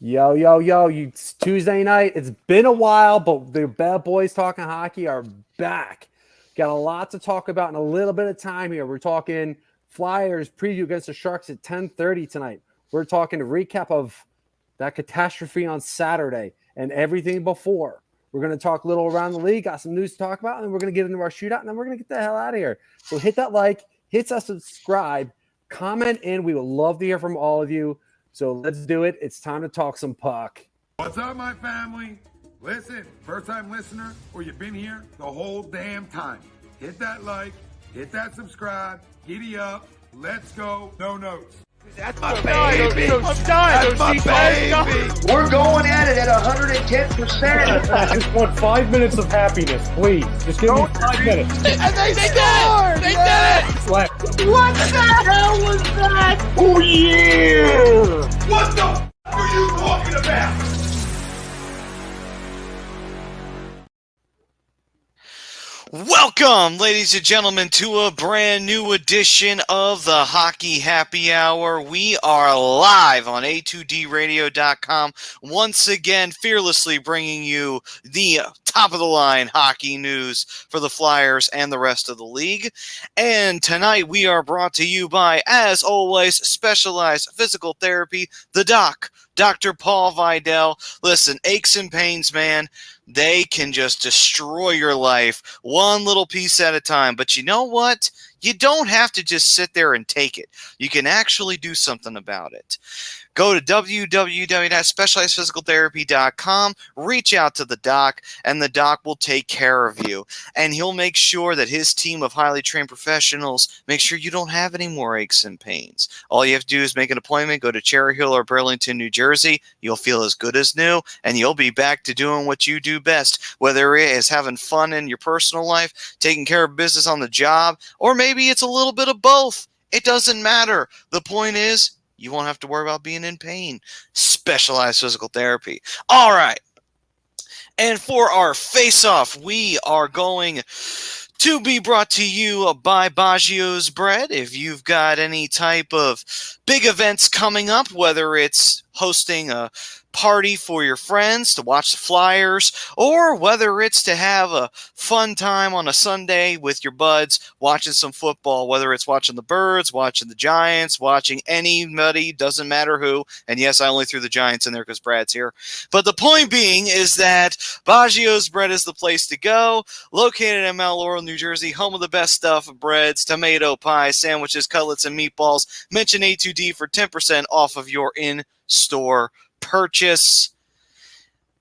Yo, yo, yo, it's Tuesday night. It's been a while, but the bad boys talking hockey are back. Got a lot to talk about in a little bit of time here. We're talking Flyers preview against the Sharks at 10:30 tonight. We're talking a recap of that catastrophe on Saturday and everything before. We're going to talk a little around the league, got some news to talk about, and then we're going to get into our shootout, and then we're going to get the hell out of here. So hit that like, hit that subscribe, comment in. We would love to hear from all of you. So let's do it. It's time to talk some puck. What's up, my family? Listen, first-time listener, or you've been here the whole damn time. Hit that like, hit that subscribe, giddy up, let's go, no notes. That's my baby. That's my baby. We're going at it at 110%. I just want 5 minutes of happiness, please. Just give me 5 minutes. And they scored! They did it! What the hell was that? Oh, yeah! What the f*** are you talking about? Welcome, ladies and gentlemen, to a brand new edition of the Hockey Happy Hour. We are live on A2DRadio.com, once again, fearlessly bringing you the top-of-the-line hockey news for the Flyers and the rest of the league. And tonight we are brought to you by, as always, Specialized Physical Therapy, the Doc, Dr. Paul Vidal. Listen, aches and pains, man, they can just destroy your life one little piece at a time. But you know what? You don't have to just sit there and take it. You can actually do something about it. Go to www.specializedphysicaltherapy.com, reach out to the doc, and the doc will take care of you. And he'll make sure that his team of highly trained professionals make sure you don't have any more aches and pains. All you have to do is make an appointment, go to Cherry Hill or Burlington, New Jersey. You'll feel as good as new, and you'll be back to doing what you do best, whether it is having fun in your personal life, taking care of business on the job, or maybe it's a little bit of both. It doesn't matter. The point is, you won't have to worry about being in pain. Specialized Physical Therapy. All right. And for our face-off, we are going to be brought to you by Baggio's Bread. If you've got any type of big events coming up, whether it's hosting a party for your friends to watch the Flyers, or whether it's to have a fun time on a Sunday with your buds watching some football, whether it's watching the Birds, watching the Giants, watching anybody, doesn't matter who. And yes, I only threw the Giants in there because Brad's here. But the point being is that Baggio's Bread is the place to go. Located in Mount Laurel, New Jersey, home of the best stuff, breads, tomato pie, sandwiches, cutlets, and meatballs. Mention A2D for 10% off of your in-store purchase.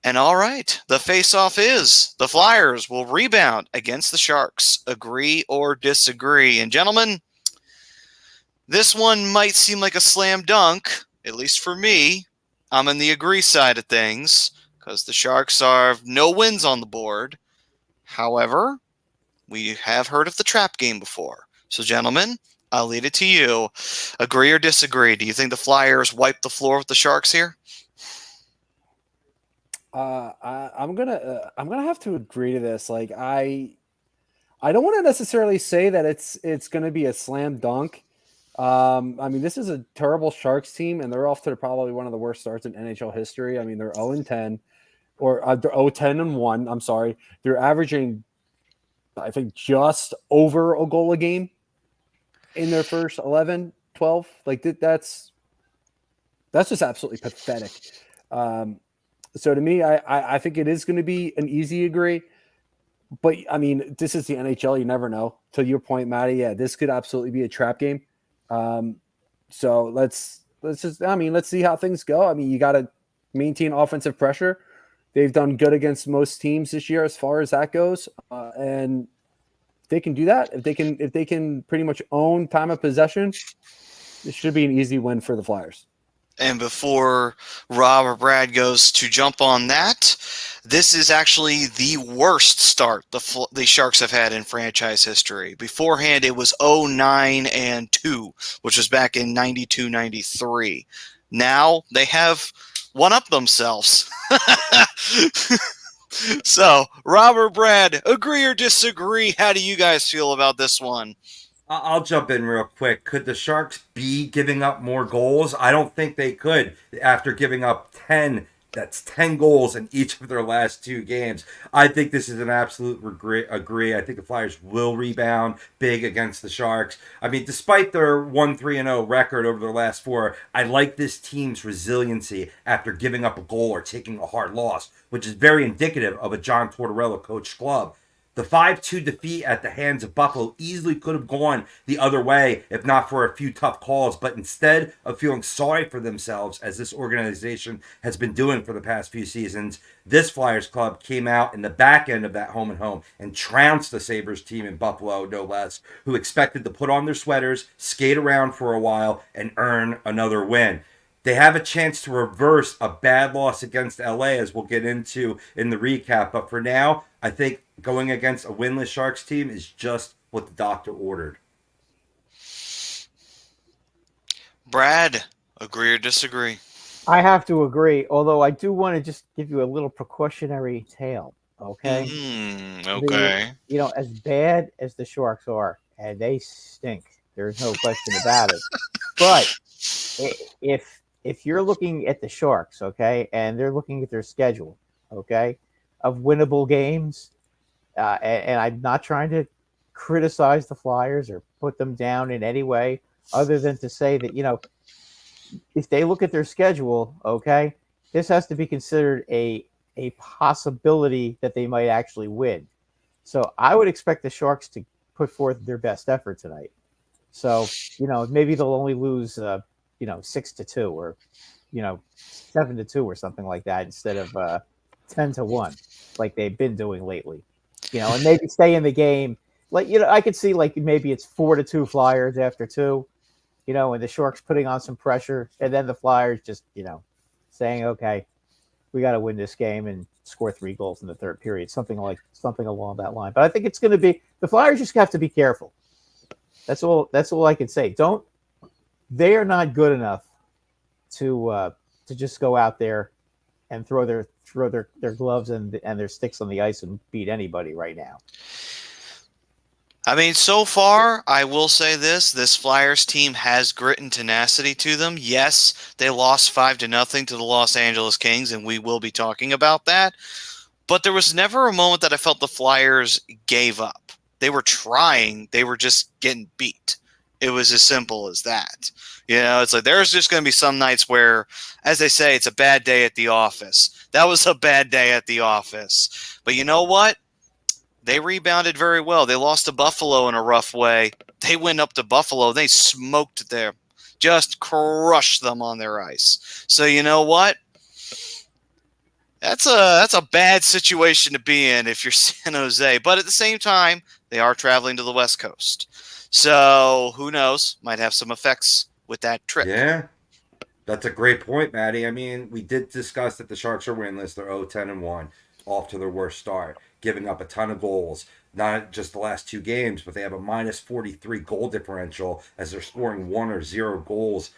And all right, the face-off is the Flyers will rebound against the Sharks. Agree or disagree? And gentlemen, this one might seem like a slam dunk, at least for me. I'm in the agree side of things because the Sharks have no wins on the board. However, we have heard of the trap game before. So gentlemen, I'll leave it to you. Agree or disagree? Do you think the Flyers wipe the floor with the Sharks here? I'm gonna have to agree to this. Like I don't want to necessarily say that it's gonna be a slam dunk. I mean, this is a terrible Sharks team, and they're off to probably one of the worst starts in NHL history. I mean, they're 0-10, or they're 0-10-1. I'm sorry, they're averaging, I think, just over a goal a game in their first 11, 12. Like that's just absolutely pathetic. So to me, I think it is going to be an easy agree. But, I mean, this is the NHL. You never know. To your point, Matty, yeah, this could absolutely be a trap game. So let's see how things go. I mean, you got to maintain offensive pressure. They've done good against most teams this year as far as that goes. And if they can do that, if they can pretty much own time of possession, it should be an easy win for the Flyers. And before Rob or Brad goes to jump on that, this is actually the worst start the Sharks have had in franchise history. Beforehand, it was 0-9-2, which was back in 92-93. Now they have one-up themselves. So, Rob or Brad, agree or disagree? How do you guys feel about this one? I'll jump in real quick. Could the Sharks be giving up more goals? I don't think they could after giving up 10. That's 10 goals in each of their last 2 games. I think this is an absolute agree. I think the Flyers will rebound big against the Sharks. I mean, despite their 1-3-0 record over their last 4, I like this team's resiliency after giving up a goal or taking a hard loss, which is very indicative of a John Tortorella coached club. The 5-2 defeat at the hands of Buffalo easily could have gone the other way if not for a few tough calls, but instead of feeling sorry for themselves, as this organization has been doing for the past few seasons, this Flyers club came out in the back end of that home and home and trounced the Sabres team in Buffalo, no less, who expected to put on their sweaters, skate around for a while, and earn another win. They have a chance to reverse a bad loss against LA, as we'll get into in the recap. But for now, I think going against a winless Sharks team is just what the doctor ordered. Brad, agree or disagree? I have to agree, although I do want to just give you a little precautionary tale, okay? Okay. As bad as the Sharks are, and they stink, there's no question about it. But if you're looking at the Sharks, okay, and they're looking at their schedule, okay, of winnable games, and I'm not trying to criticize the Flyers or put them down in any way other than to say that, if they look at their schedule, okay, this has to be considered a possibility that they might actually win. So I would expect the Sharks to put forth their best effort tonight. So, maybe they'll only lose 6-2 or 7-2 or something like that instead of 10-1 like they've been doing lately, and maybe stay in the game. I could see maybe it's 4-2 Flyers after 2, and the Sharks putting on some pressure, and then the Flyers just saying, okay, we got to win this game and score 3 goals in the third period, something along that line. But I think it's going to be the Flyers just have to be careful. That's all I can say. They are not good enough to just go out there and throw their gloves and their sticks on the ice and beat anybody right now. I mean, so far, I will say this Flyers team has grit and tenacity to them. Yes, they lost 5-0 to the Los Angeles Kings, and we will be talking about that. But there was never a moment that I felt the Flyers gave up. They were trying. They were just getting beat. It was as simple as that. It's like there's just going to be some nights where, as they say, it's a bad day at the office. That was a bad day at the office. But you know what? They rebounded very well. They lost to Buffalo in a rough way. They went up to Buffalo. They smoked them, just crushed them on their ice. So you know what? That's a bad situation to be in if you're San Jose. But at the same time, they are traveling to the West Coast. So who knows? Might have some effects with that trip. Yeah, that's a great point, Maddie. I mean, we did discuss that the Sharks are winless. They're 0-10-1, off to their worst start, giving up a ton of goals. Not just the last 2 games, but they have a minus 43 goal differential as they're scoring 1 or 0 goals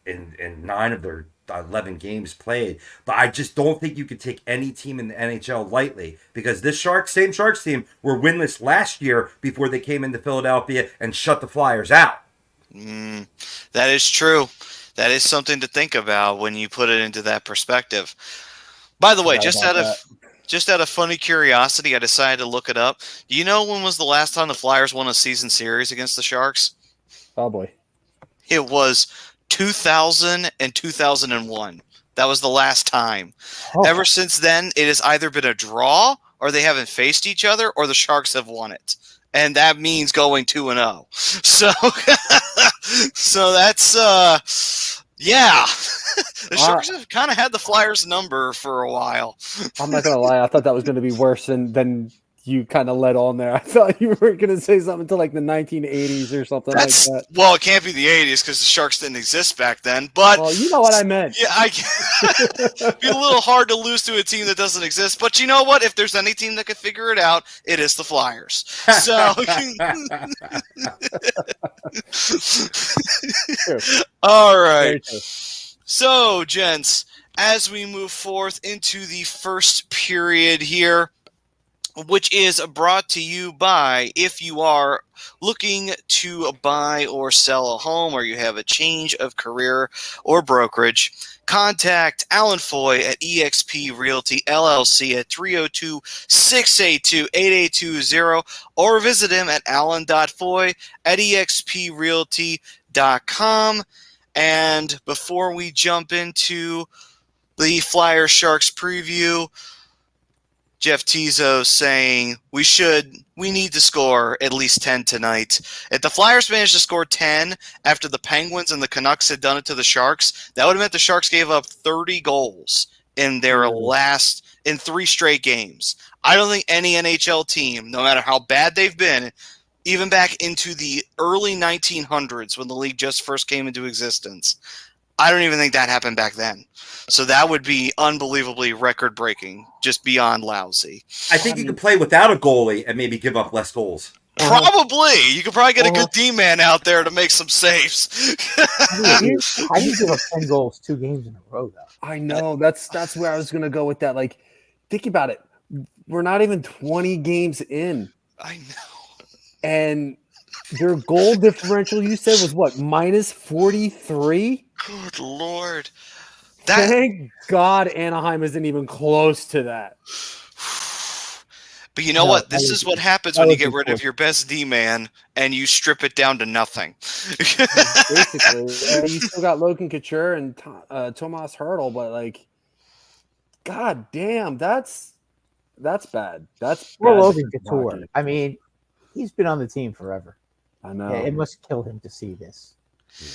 in 9 of their 11 games played. But I just don't think you could take any team in the NHL lightly, because this same Sharks team were winless last year before they came into Philadelphia and shut the Flyers out. That is true. That is something to think about when you put it into that perspective. By the way, just out of funny curiosity, I decided to look it up. Do you know when was the last time the Flyers won a season series against the Sharks? Probably. It was 2000 and 2001. That was the last time. Oh. Ever since then, it has either been a draw, or they haven't faced each other, or the Sharks have won it. And that means going 2-0. So, so that's yeah. The Sharks have kind of had the Flyers number for a while. I'm not gonna lie, I thought that was gonna be worse than you kind of let on there. I thought you were gonna say something to like the 1980s or something like that. Well, it can't be the 80s because the Sharks didn't exist back then. But well, you know what I meant. Yeah, it'd be a little hard to lose to a team that doesn't exist. But you know what? If there's any team that could figure it out, it is the Flyers. So, all right. So, gents, as we move forth into the first period here, which is brought to you by, if you are looking to buy or sell a home, or you have a change of career or brokerage, contact Alan Foy at eXp Realty LLC at 302-682-8820, or visit him at alan.foy at exprealty.com. And before we jump into the Flyers Sharks preview, Jeff Tizo saying we need to score at least 10 tonight. If the Flyers managed to score 10 after the Penguins and the Canucks had done it to the Sharks, that would have meant the Sharks gave up 30 goals in their in 3 straight games. I don't think any NHL team, no matter how bad they've been, even back into the early 1900s when the league just first came into existence, I don't even think that happened back then. So that would be unbelievably record-breaking, just beyond lousy. I think you could play without a goalie and maybe give up less goals. Probably. You could probably get a good D-man out there to make some saves. How do you give up 10 goals 2 games in a row, though? I know. That's where I was going to go with that. Like, think about it. We're not even 20 games in. I know. And their goal differential, you said, was what, minus 43? Good Lord. Thank God Anaheim isn't even close to that. But you know what? This is what happens when you get rid of your best D-man and you strip it down to nothing. Basically. You still got Logan Couture and Tomas Hertl, but, like, God damn, that's bad. That's bad. Logan Couture. I mean, he's been on the team forever. I know. Yeah, it must kill him to see this.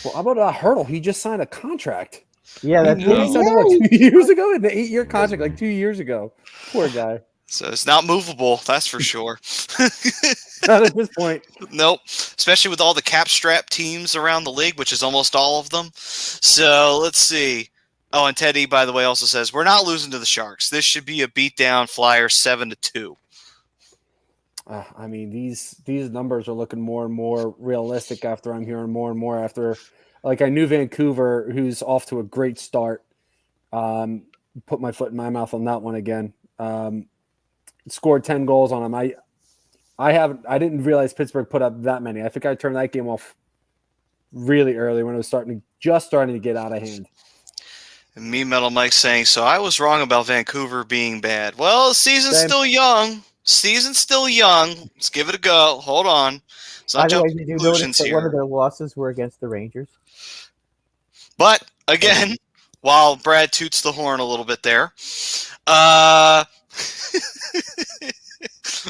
Well, how about Hertl? He just signed a contract. Yeah, that's he signed it, 2 years ago? An 8-year contract, like 2 years ago. Poor guy. So it's not movable, that's for sure. Not at this point. Nope. Especially with all the cap strap teams around the league, which is almost all of them. So let's see. Oh, and Teddy, by the way, also says, we're not losing to the Sharks. This should be a beatdown Flyer 7-2. I mean, these numbers are looking more and more realistic after I'm hearing more and more after, like, I knew Vancouver, who's off to a great start. Put my foot in my mouth on that one again. Scored 10 goals on them. I didn't realize Pittsburgh put up that many. I think I turned that game off really early when it was just starting to get out of hand. And Me Metal Mike saying, so I was wrong about Vancouver being bad. Well, the season's still young. Season's still young. Let's give it a go. Hold on. It's not By the way, did you notice conclusions that here. one of their losses were against the Rangers? But again, while Brad toots the horn a little bit there,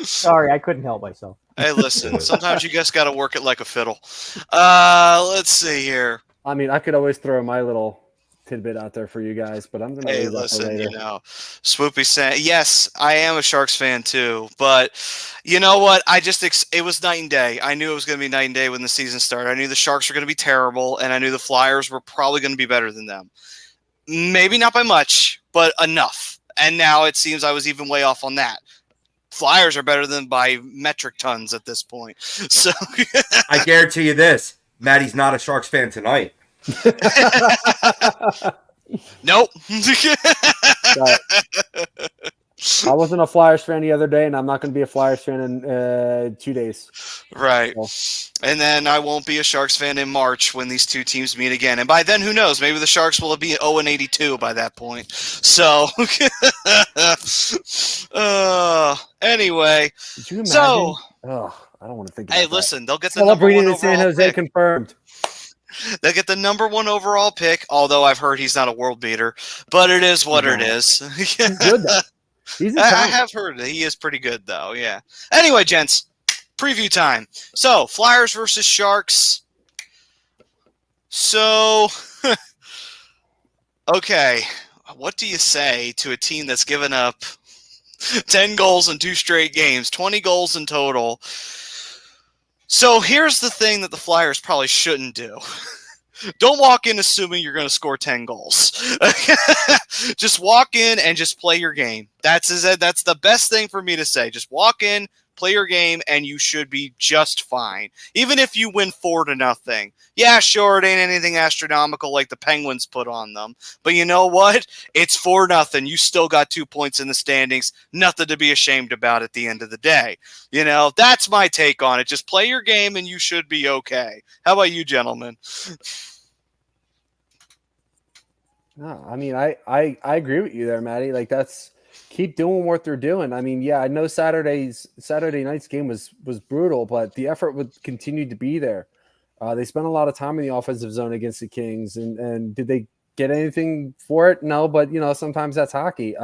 Sorry, I couldn't help myself. hey, listen, sometimes you guys got to work it like a fiddle. Let's see here. I mean, I could always throw my little tidbit out there for you guys, but I'm going to Hey, leave that for listen, later. you know, Swoopy saying, yes, I am a Sharks fan too, but you know what? It was night and day. I knew it was going to be night and day when the season started. I knew the Sharks were going to be terrible, and I knew the Flyers were probably going to be better than them. Maybe not by much, but enough. And now it seems I was even way off on that. Flyers are better than by metric tons at this point. So I guarantee you this: Maddie's not a Sharks fan tonight. Nope. I wasn't a Flyers fan the other day, and I'm not going to be a Flyers fan in 2 days. Right. So. And then I won't be a Sharks fan in March when these two teams meet again. And by then, who knows? Maybe the Sharks will be 0-82 by that point. So, anyway. Did you imagine? So, I don't want to think about hey, that. listen, they'll get the number Celebrating one in San overall Jose pick. confirmed. They'll get the number 1 overall pick, although I've heard he's not a world beater. But it is what it is. He's good, though. He's I Italian. have heard that he is pretty good, though. Yeah. Anyway, gents, preview time. So, Flyers versus Sharks. So, okay, what do you say to a team that's given up 10 goals in 2 straight games, 20 goals in total? So, here's the thing that the Flyers probably shouldn't do. Don't walk in assuming you're going to score 10 goals. Just walk in and just play your game. That's the best thing for me to say. Just walk in, Play your game, and you should be just fine. Even if you win 4-0. Yeah, sure, it ain't anything astronomical like the Penguins put on them. But you know what? It's 4-0. You still got 2 points in the standings. Nothing to be ashamed about at the end of the day. You know, that's my take on it. Just play your game, and you should be okay. How about you, gentlemen? No, I mean, I agree with you there, Maddie. Like, keep doing what they're doing. I mean, yeah, I know Saturday night's game was brutal, but the effort would continue to be there. They spent a lot of time in the offensive zone against the Kings, and did they get anything for it? No, but sometimes that's hockey.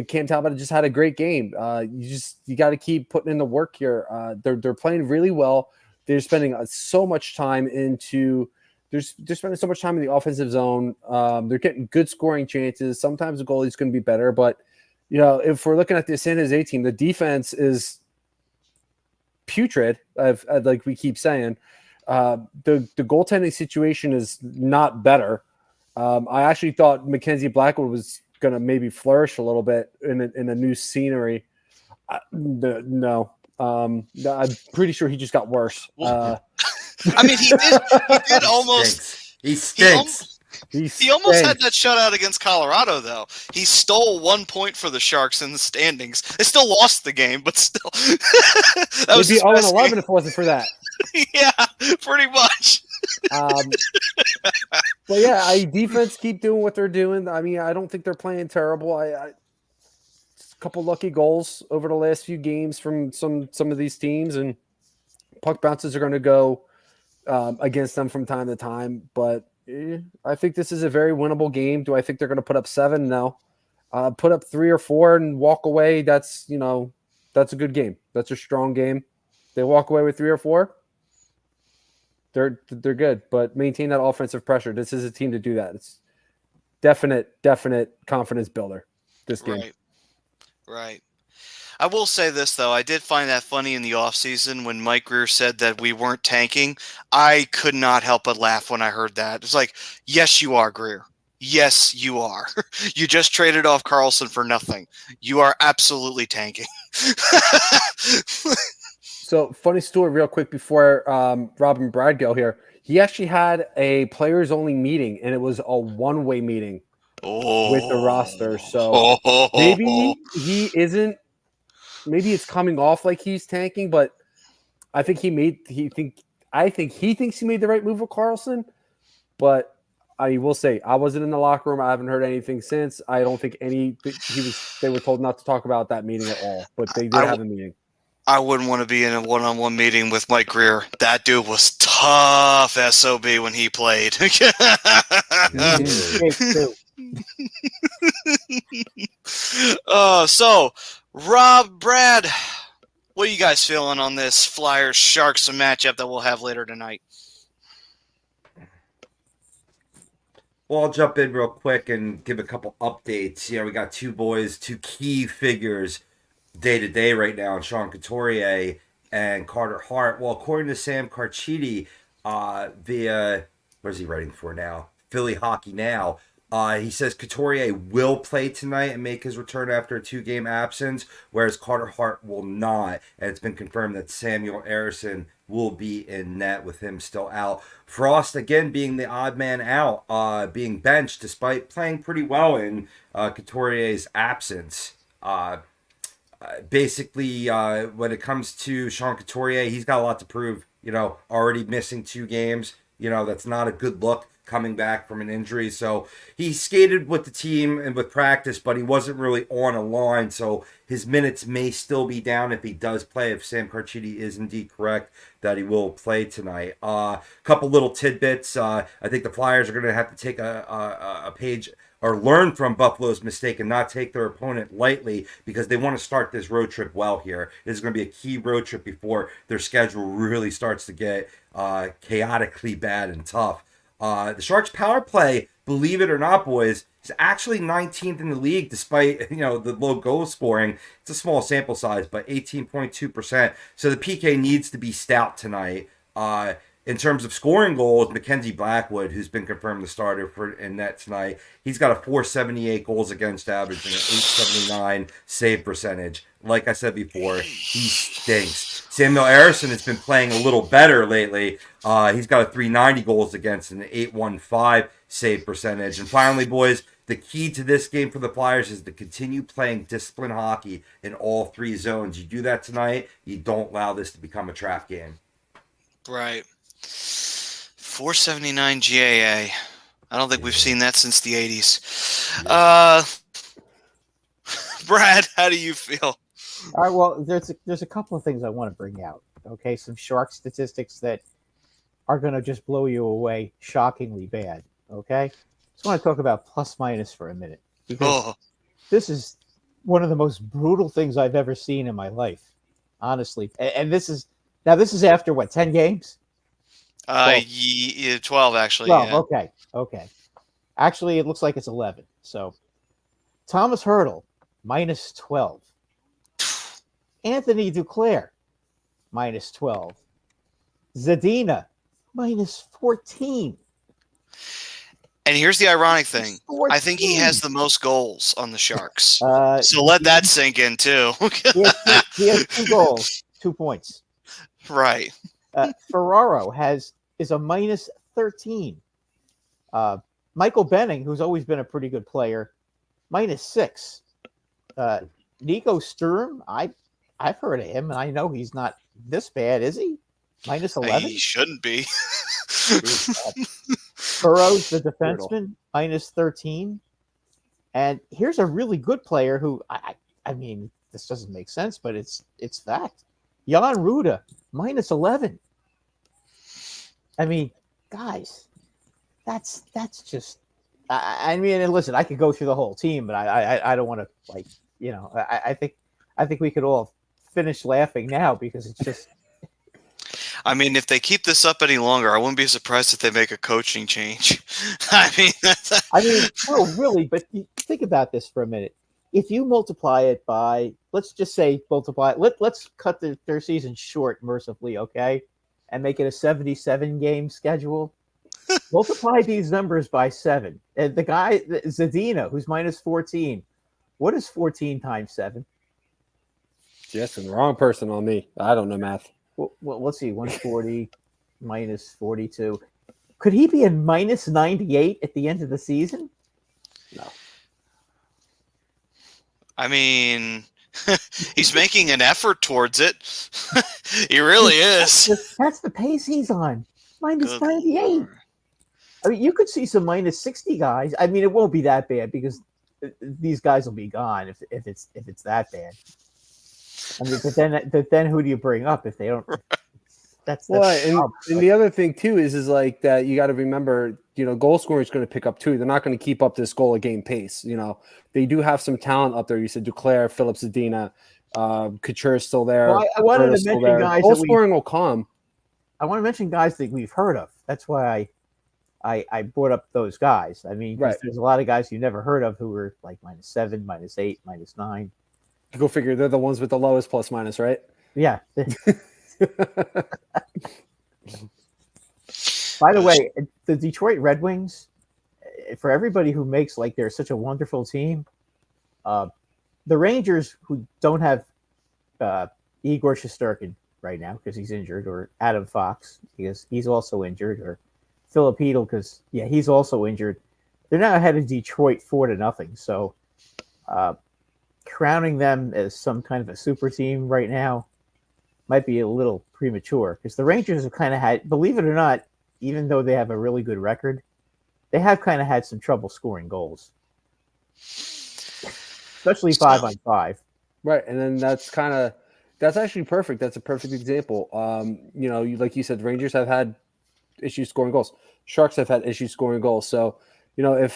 Cam Talbot just had a great game. You got to keep putting in the work here. They're playing really well. They're spending so much time into. They're spending so much time in the offensive zone. They're getting good scoring chances. Sometimes the goalie's going to be better, but if we're looking at the San Jose team, the defense is putrid. Like we keep saying, the goaltending situation is not better. I actually thought Mackenzie Blackwood was going to maybe flourish a little bit in a new scenery. No, I'm pretty sure he just got worse. I mean, he did almost. He stinks. He almost had that shutout against Colorado, though. He stole 1 point for the Sharks in the standings. They still lost the game, but still. That It'd was be 0-11 if it wasn't for that. Yeah, pretty much. But yeah, defense keep doing what they're doing. I mean, I don't think they're playing terrible. Just a couple lucky goals over the last few games from some of these teams, and puck bounces are going to go against them from time to time, but I think this is a very winnable game. Do I think they're going to put up 7? No. Put up 3 or 4 and walk away. That's a good game. That's a strong game. They walk away with 3 or 4. They're good, but maintain that offensive pressure. This is a team to do that. It's definite confidence builder. This game. Right. I will say this, though. I did find that funny in the offseason when Mike Greer said that we weren't tanking. I could not help but laugh when I heard that. It's like, yes, you are, Greer. Yes, you are. You just traded off Carlson for nothing. You are absolutely tanking. So, funny story real quick before Rob and Brad go here. He actually had a players-only meeting, and it was a one-way meeting with the roster. So maybe he isn't. Maybe it's coming off like he's tanking, but I think he thinks he made the right move with Carlson. But I will say, I wasn't in the locker room. I haven't heard anything since. I don't think they were told not to talk about that meeting at all, but they did have a meeting. I wouldn't want to be in a one-on-one meeting with Mike Greer. That dude was tough SOB when he played. So Rob, Brad, what are you guys feeling on this Flyers-Sharks matchup that we'll have later tonight? Well, I'll jump in real quick and give a couple updates. We got two key figures day-to-day right now, Sean Couturier and Carter Hart. Well, according to Sam Carchidi, via, where's he writing for now? Philly Hockey Now. He says Couturier will play tonight and make his return after a 2-game absence, whereas Carter Hart will not. And it's been confirmed that Samuel Ersson will be in net with him still out. Frost, again, being the odd man out, being benched despite playing pretty well in Couturier's absence. Basically, when it comes to Sean Couturier, he's got a lot to prove. Already missing 2 games. That's not a good look coming back from an injury. So he skated with the team and with practice, but he wasn't really on a line. So his minutes may still be down if he does play, if Sam Carchidi is indeed correct that he will play tonight. Couple little tidbits. I think the Flyers are going to have to take a page or learn from Buffalo's mistake and not take their opponent lightly, because they want to start this road trip well here. This is going to be a key road trip before their schedule really starts to get chaotically bad and tough. The Sharks' power play, believe it or not, boys, is actually 19th in the league despite the low goal scoring. It's a small sample size, but 18.2%. So the PK needs to be stout tonight. In terms of scoring goals, Mackenzie Blackwood, who's been confirmed the starter in net tonight, he's got a 478 goals against average and an 879 save percentage. Like I said before, he stinks. Samuel Harrison has been playing a little better lately. He's got a 390 goals against and an 815 save percentage. And finally, boys, the key to this game for the Flyers is to continue playing disciplined hockey in all three zones. You do that tonight, you don't allow this to become a trap game. Right. 479 GAA. I don't think we've seen that since the 80s. Brad, how do you feel? All right. Well, there's a couple of things I want to bring out. Okay, some Shark statistics that are going to just blow you away, shockingly bad. Okay, just want to talk about plus minus for a minute because this is one of the most brutal things I've ever seen in my life, honestly. And this is after what, 10 games? 12 actually. 12. Yeah. Okay. Actually, it looks like it's 11. So Thomas Hertl minus 12. Anthony Duclair minus 12. Zadina minus 14. And here's the ironic thing. 14. I think he has the most goals on the Sharks. So let that sink in too. he has 2 goals, 2 points. Right. Ferraro is a minus 13. Michael Benning, who's always been a pretty good player, minus 6. Nico Sturm, I've heard of him, and I know he's not this bad, is he? Minus 11? He shouldn't be. Burrows, the defenseman, minus 13. And here's a really good player who, I mean, this doesn't make sense, but it's fact. Jan Ruda, minus 11. I mean, guys, that's just. I mean, and listen, I could go through the whole team, but I don't want to I think we could all finish laughing now because it's just. I mean, if they keep this up any longer, I wouldn't be surprised if they make a coaching change. I mean, no, really, but think about this for a minute. If you multiply it by, let's just say let's cut their season short mercifully, okay, and make it a 77-game schedule. Multiply these numbers by 7. And the guy, Zadina, who's minus 14, what is 14 times 7? Justin, wrong person on me. I don't know math. Well, let's see, 140 minus 42. Could he be a minus 98 at the end of the season? No. I mean, he's making an effort towards it. He really is. That's the pace he's on. Minus Good 98. Lord. I mean, you could see some minus 60 guys. I mean, it won't be that bad because these guys will be gone if it's that bad. I mean, but then who do you bring up if they don't? That's and the other thing too is like that you got to remember, goal scoring is going to pick up too. They're not going to keep up this goal a game pace. They do have some talent up there. You said Duclair, Phillips, Zadina, Couture is still there. Well, I wanted to mention guys. Goal scoring will come. I want to mention guys that we've heard of. That's why I brought up those guys. I mean, there's a lot of guys you never heard of who were like minus 7, minus 8, minus 9. Go figure. They're the ones with the lowest plus minus, right? Yeah. By the way, the Detroit Red Wings, for everybody who makes like they're such a wonderful team, the Rangers who don't have Igor Shesterkin right now because he's injured, or Adam Fox because he's also injured, or Philip Hedl because he's also injured. They're now ahead of Detroit 4-0. So crowning them as some kind of a super team right now might be a little premature because the Rangers have kind of had, believe it or not, even though they have a really good record, they have kind of had some trouble scoring goals, especially 5-on-5. Right, and then that's actually perfect. That's a perfect example. Like you said, the Rangers have had issues scoring goals. Sharks have had issues scoring goals. So, I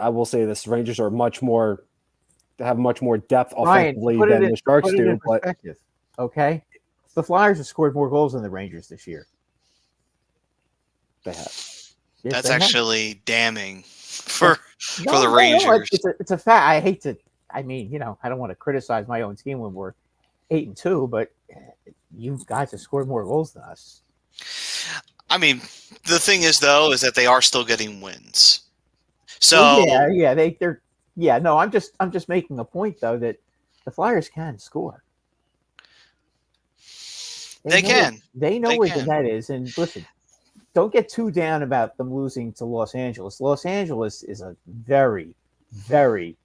will say this: Rangers are much more depth offensively than the Sharks do. But okay, the Flyers have scored more goals than the Rangers this year. They have. Yes, That's they actually damning for the Rangers. It's a fact. I hate to. I mean, I don't want to criticize my own team when we're 8-2, but you guys have scored more goals than us. I mean, the thing is though, is that they are still getting wins. So Well, they're no. I'm just making a point though that the Flyers can score. They can. They know They where can. the net is, and listen. Don't get too down about them losing to Los Angeles. Los Angeles is a very, very,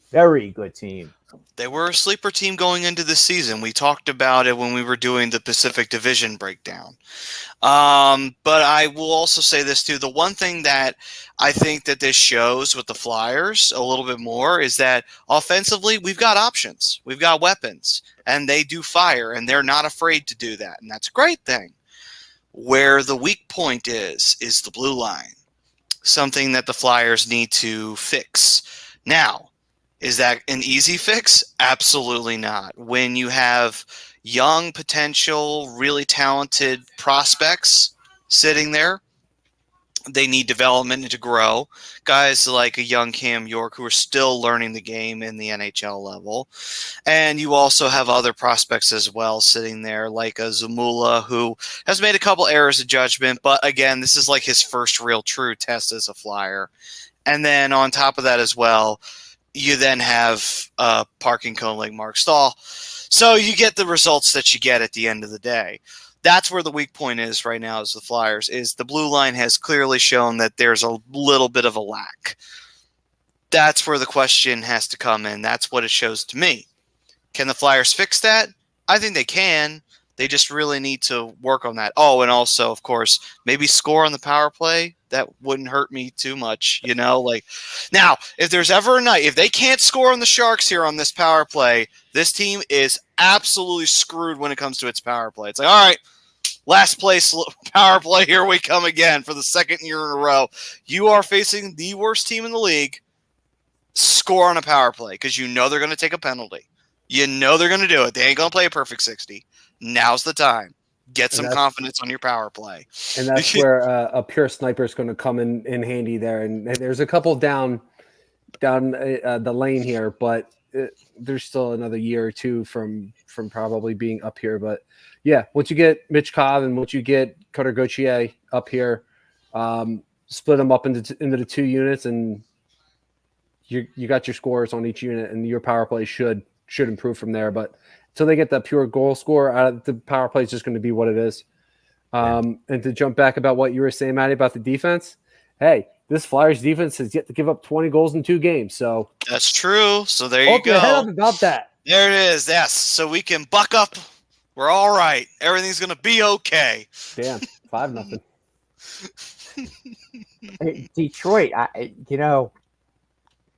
very good team. They were a sleeper team going into the season. We talked about it when we were doing the Pacific Division breakdown. But I will also say this too. The one thing that I think that this shows with the Flyers a little bit more is that offensively, we've got options. We've got weapons, and they do fire, and they're not afraid to do that. And that's a great thing. Where the weak point is the blue line, something that the Flyers need to fix. Now, is that an easy fix? Absolutely not. When you have young, potential, really talented prospects sitting there, they need development to grow. Guys like a young Cam York who are still learning the game in the NHL level. And you also have other prospects as well sitting there like a Zamula who has made a couple errors of judgment. But again, this is like his first real true test as a Flyer. And then on top of that as well, you then have parking cone like Mark Stahl. So you get the results that you get at the end of the day. That's where the weak point is right now as the Flyers, is the blue line has clearly shown that there's a little bit of a lack. That's where the question has to come in. That's what it shows to me. Can the Flyers fix that? I think they can. They just really need to work on that. Oh, and also, of course, maybe score on the power play. That wouldn't hurt me too much, like now, if there's ever a night, if they can't score on the Sharks here on this power play, this team is absolutely screwed when it comes to its power play. It's like, all right, last place power play, here we come again for the second year in a row. You are facing the worst team in the league. Score on a power play because they're going to take a penalty. They're going to do it. They ain't going to play a perfect 60. Now's the time. Get some confidence on your power play. And that's where a pure sniper is going to come in handy there. And there's a couple down the lane here, but there's still another year or two from probably being up here. But yeah, once you get Mitch Cobb and once you get Cutter Gauthier up here, split them up into the two units, and you got your scores on each unit, and your power play should improve from there. But until they get that pure goal score out of the power play, is just going to be what it is. And to jump back about what you were saying, Matty, about the defense, hey, this Flyers defense has yet to give up 20 goals in 2 games. So that's true. So there you go. Head up about that. There it is. Yes. So we can buck up. We're all right. Everything's going to be okay. Damn, 5-0. Detroit,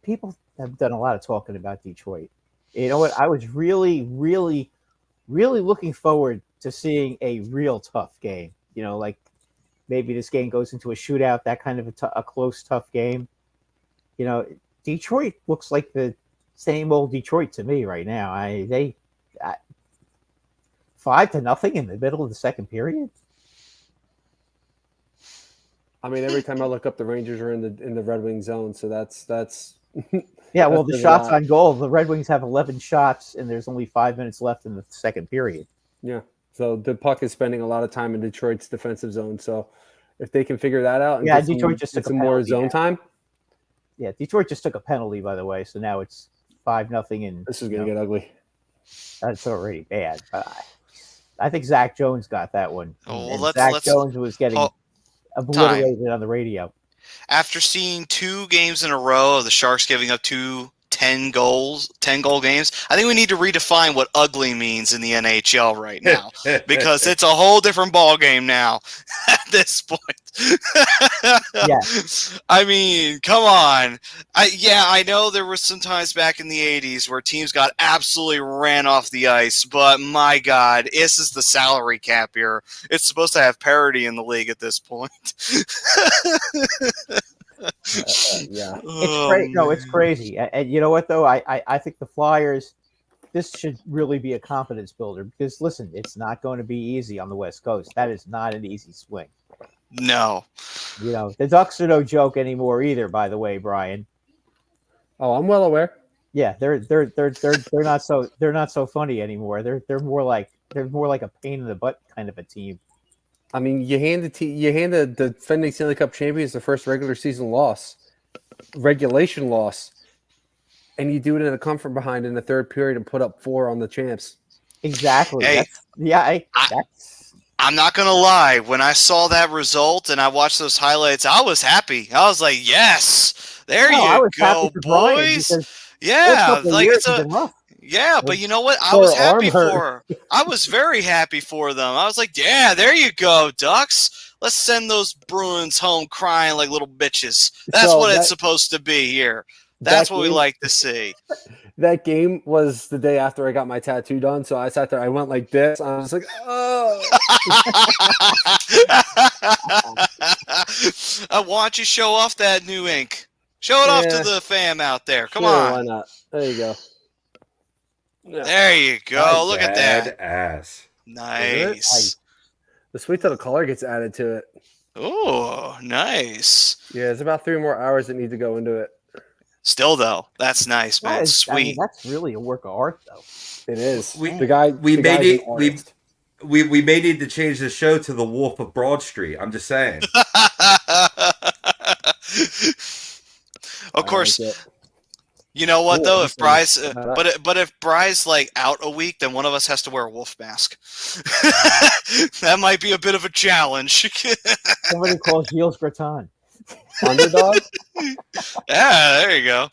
people have done a lot of talking about Detroit. You know what? I was really, really, really looking forward to seeing a real tough game. Like maybe this game goes into a shootout, that kind of a close, tough game. Detroit looks like the same old Detroit to me right now. 5-0 in the middle of the second period. I mean, every time I look up, the Rangers are in the Red Wing zone, so that's. Yeah, well, the shots on goal, the Red Wings have 11 shots, and there's only 5 minutes left in the second period. Yeah, so the puck is spending a lot of time in Detroit's defensive zone. So if they can figure that out, and Detroit just took some more zone time. Yeah, Detroit just took a penalty, by the way, so now it's 5-0. And this is going to get ugly. That's already bad. I think Zach Jones got that one. Oh, well, Zach Jones was getting obliterated on the radio. After seeing 2 games in a row of the Sharks giving up 2 10-goal games, I think we need to redefine what ugly means in the NHL right now, because it's a whole different ball game now at this point. Yeah. I mean, come on. I know there were some times back in the 80s where teams got absolutely ran off the ice, but my God, this is the salary cap here. It's supposed to have parity in the league at this point. Yeah, it's crazy. No, it's crazy. And you know what, though? I think the Flyers, this should really be a confidence builder, because listen, it's not going to be easy on the West Coast. That is not an easy swing. No. The Ducks are no joke anymore either, by the way, Brian. Oh, I'm well aware. Yeah, they're not so funny anymore. They're more like a pain in the butt kind of a team. I mean, you hand the defending Stanley Cup champions the first regulation loss, and you do it in a come from behind in the third period and put up 4 on the champs. Exactly. Hey, I'm not going to lie. When I saw that result and I watched those highlights, I was happy. I was like, yes, there you go, boys. Yeah, like it's a yeah, but you know what? I was happy for. I was very happy for them. I was like, yeah, there you go, Ducks. Let's send those Bruins home crying like little bitches. That's what it's supposed to be here. That's what we like to see. That game was the day after I got my tattoo done, so I sat there. I went like this. I was like, oh. I want you to show off that new ink. Show it off to the fam out there. Come on. Why not? There you go. Yeah. There you go. Look at that. Ass. Nice. The sweet little color gets added to it. Oh, nice. Yeah, it's about 3 more hours that need to go into it. Still, though, that's nice, man. Sweet. I mean, that's really a work of art, though. It is. We may need to change the show to the Wolf of Broad Street. I'm just saying. Of course. You know what though? If Bry's, but if Bry's like out a week, then one of us has to wear a wolf mask. That might be a bit of a challenge. Somebody calls Gilles Gratin. Underdog. Yeah, there you go.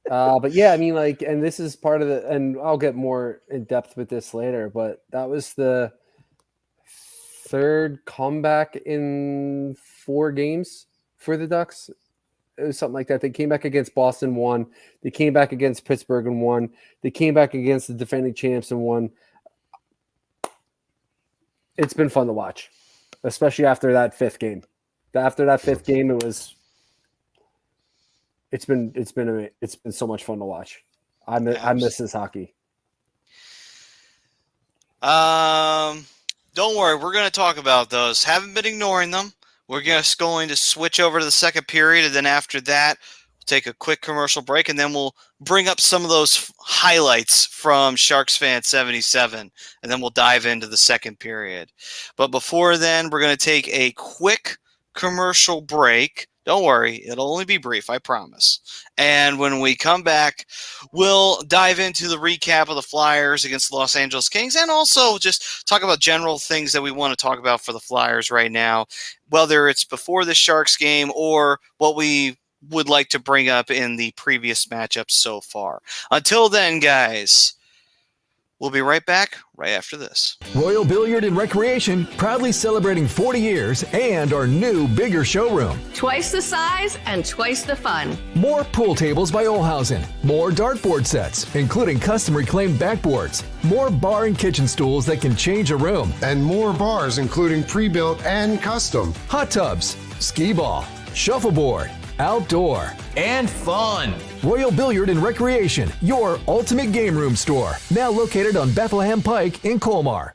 But yeah, I mean, like, and this is part of the, and I'll get more in depth with this later. But that was the 3rd comeback in 4 games for the Ducks. It was something like that. They came back against Boston, won. They came back against Pittsburgh and won. They came back against the defending champs and won. It's been fun to watch, especially after that 5th game. After that 5th game, it's been so much fun to watch. I miss this hockey. Don't worry, we're going to talk about those. Haven't been ignoring them. We're just going to switch over to the second period, and then after that, we'll take a quick commercial break, and then we'll bring up some of those highlights from Sharks Fan 77, and then we'll dive into the second period. But before then, we're going to take a quick commercial break. Don't worry, it'll only be brief, I promise. And when we come back, we'll dive into the recap of the Flyers against the Los Angeles Kings and also just talk about general things that we want to talk about for the Flyers right now, whether it's before the Sharks game or what we would like to bring up in the previous matchups so far. Until then, guys, we'll be right back right after this. Royal Billiard and Recreation, proudly celebrating 40 years and our new, bigger showroom. Twice the size and twice the fun. More pool tables by Olhausen. More dartboard sets, including custom reclaimed backboards. More bar and kitchen stools that can change a room. And more bars, including pre-built and custom. Hot tubs, skee ball, shuffleboard, outdoor, and fun. Royal Billiard and Recreation, your ultimate game room store. Now located on Bethlehem Pike in Colmar.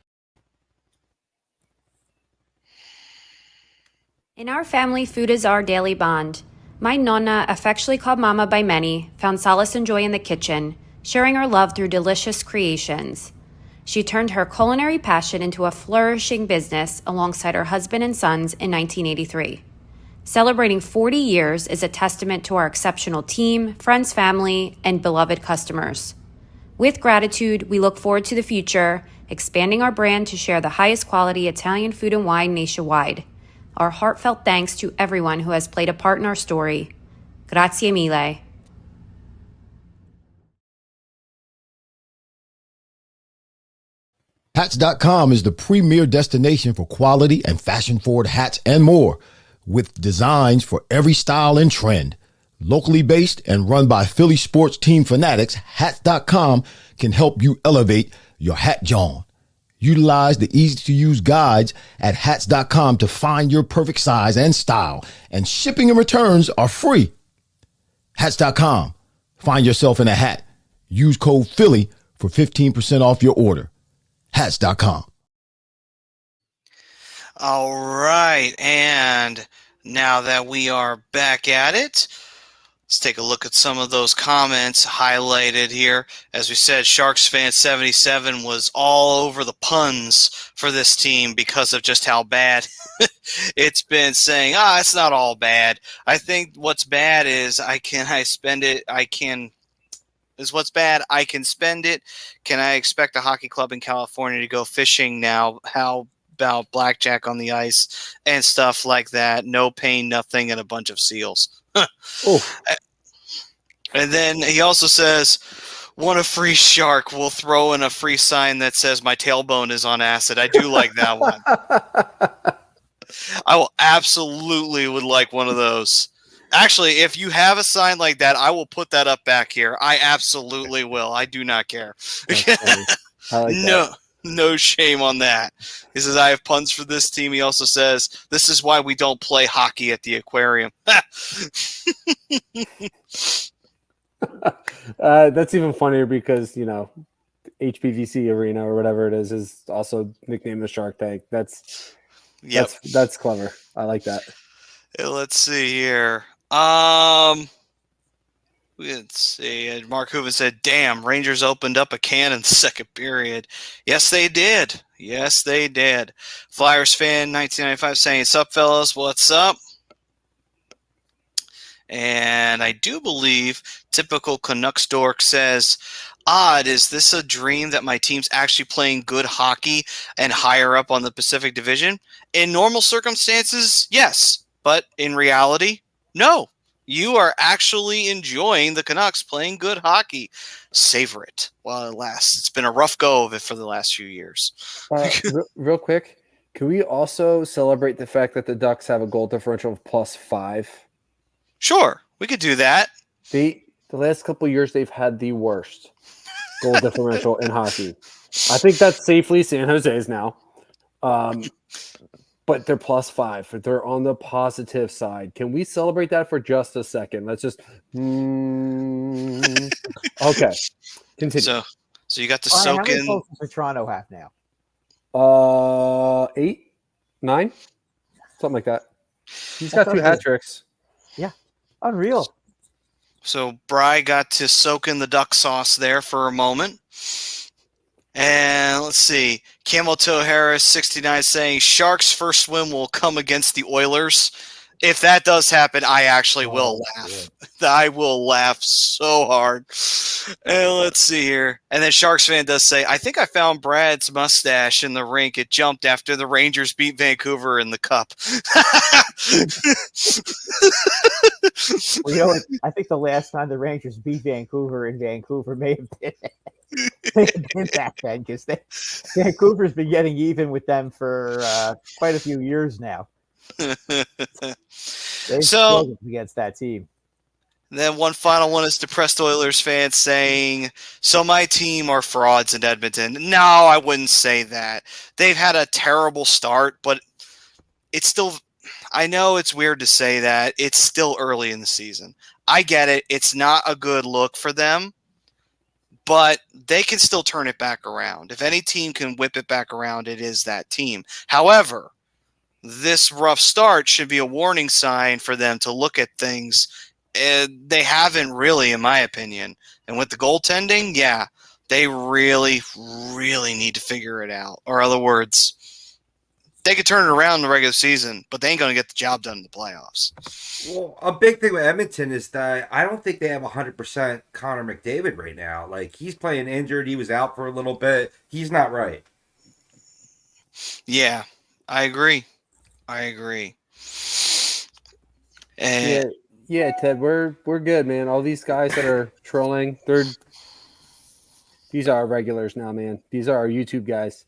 In our family, food is our daily bond. My nonna, affectionately called Mama by many, found solace and joy in the kitchen, sharing her love through delicious creations. She turned her culinary passion into a flourishing business alongside her husband and sons in 1983. Celebrating 40 years is a testament to our exceptional team, friends, family, and beloved customers. With gratitude, we look forward to the future, expanding our brand to share the highest quality Italian food and wine nationwide. Our heartfelt thanks to everyone who has played a part in our story. Grazie mille. Hats.com is the premier destination for quality and fashion-forward hats and more, with designs for every style and trend. Locally based and run by Philly sports team fanatics, Hats.com can help you elevate your hat John. Utilize the easy-to-use guides at Hats.com to find your perfect size and style, and shipping and returns are free. Hats.com. Find yourself in a hat. Use code Philly for 15% off your order. Hats.com. All right, and now that we are back at it, Let's take a look at some of those comments highlighted here. As we said, Sharks fan 77 was all over the puns for this team because of just how bad it's been, saying, it's not all bad. I think what's bad is spend it. What's bad. I can spend it. Can I expect a hockey club in California to go fishing now? How about blackjack on the ice and stuff like that? No pain, nothing, and a bunch of seals. And then he also says, want a free shark, we'll throw in a free sign that says my tailbone is on acid. I do like that one. I will absolutely would like one of those. Actually, if you have a sign like that, I will put that up back here. I absolutely will. I do not care. I like that. No shame on that. He says, I have puns for this team. He also says, this is why we don't play hockey at the aquarium. That's even funnier because, HPVC Arena or whatever it is also nicknamed the Shark Tank. That's clever. I like that. Let's see here. Let's see. Mark Hooven said, damn, Rangers opened up a can in the second period. Yes, they did. Yes, they did. Flyers fan 1995 saying, sup, fellas? What's up? And I do believe typical Canucks dork says, odd, is this a dream that my team's actually playing good hockey and higher up on the Pacific Division? In normal circumstances, yes. But in reality, no. You are actually enjoying the Canucks playing good hockey. Savor it while it lasts. It's been a rough go of it for the last few years. Real quick, can we also celebrate the fact that the Ducks have a goal differential of +5? Sure, we could do that. The last couple of years, they've had the worst goal differential in hockey. I think that's safely San Jose's now. But they're +5. They're on the positive side. Can we celebrate that for just a second? Let's just okay. Continue. So you got to All right, soak how many in. goals does Toronto have now? 8, 9, something like that. He's got 2 hat tricks. Yeah, unreal. So Bry got to soak in the duck sauce there for a moment. And let's see. Camel Toe Harris 69 saying Sharks' first swim will come against the Oilers. If that does happen, I actually will laugh. I will laugh so hard. And let's see here. And then Sharks fan does say, I think I found Brad's mustache in the rink. It jumped after the Rangers beat Vancouver in the cup. Well, I think the last time the Rangers beat Vancouver in Vancouver may have been back then, because Vancouver's been getting even with them for quite a few years now. They've struggled against that team. Then one final one is depressed Oilers fans saying, so my team are frauds in Edmonton. No, I wouldn't say that. They've had a terrible start, but it's still, I know it's weird to say that. It's still early in the season. I get it. It's not a good look for them, but they can still turn it back around. If any team can whip it back around, it is that team. However, this rough start should be a warning sign for them to look at things. They haven't really, in my opinion. And with the goaltending, yeah, they really, really need to figure it out. Or other words, they could turn it around in the regular season, but they ain't going to get the job done in the playoffs. Well, a big thing with Edmonton is that I don't think they have 100% Connor McDavid right now. Like, he's playing injured. He was out for a little bit. He's not right. Yeah, I agree. And Yeah, Ted, we're good, man. All these guys that are trolling, these are our regulars now, man. These are our YouTube guys.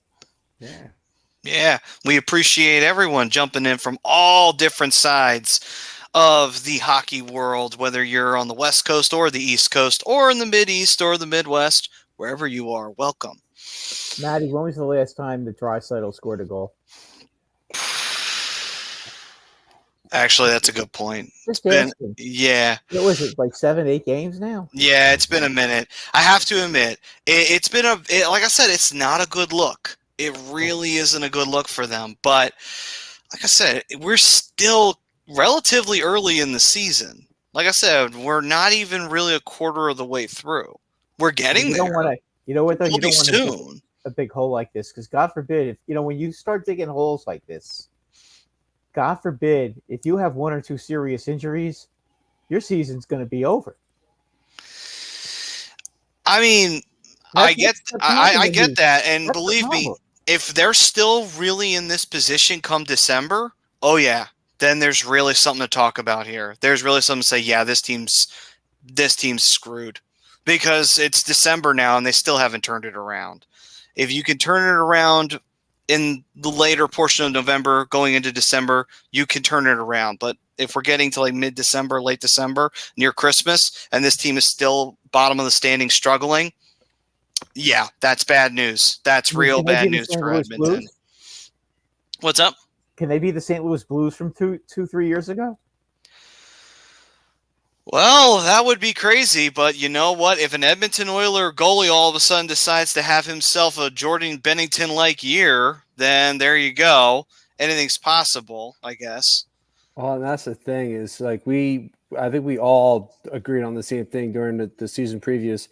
Yeah, we appreciate everyone jumping in from all different sides of the hockey world, whether you're on the West Coast or the East Coast or in the Mid-East or the Midwest, wherever you are, welcome. Maddie, when was the last time that Draisaitl scored a goal? Actually, that's a good point. What was it, like 7-8 games now? Yeah, it's been a minute. I have to admit, it's been like I said, it's not a good look. It really isn't a good look for them. But like I said, we're still relatively early in the season. Like I said, we're not even really a quarter of the way through. We're getting You there. don't want to. You know what though? We'll You don't be want to dig soon. a big hole like this because God forbid if when you start digging holes like this, God forbid if you have one or two serious injuries, your season's going to be over. I mean, I get that, and That's the believe me, problem. if they're still really in this position come December, oh yeah, then there's really something to talk about here. There's really something to say, yeah, this team's screwed because it's December now and they still haven't turned it around. If you can turn it around in the later portion of November going into December, you can turn it around. But if we're getting to like mid-December, late December, near Christmas, and this team is still bottom of the standing struggling, yeah, that's bad news. That's real bad news for Edmonton. What's up? Can they be the St. Louis Blues from 3 years ago? Well, that would be crazy, but you know what? If an Edmonton Oiler goalie all of a sudden decides to have himself a Jordan Bennington-like year, then there you go. Anything's possible, I guess. Well, and that's the thing is like I think we all agreed on the same thing during the season previews.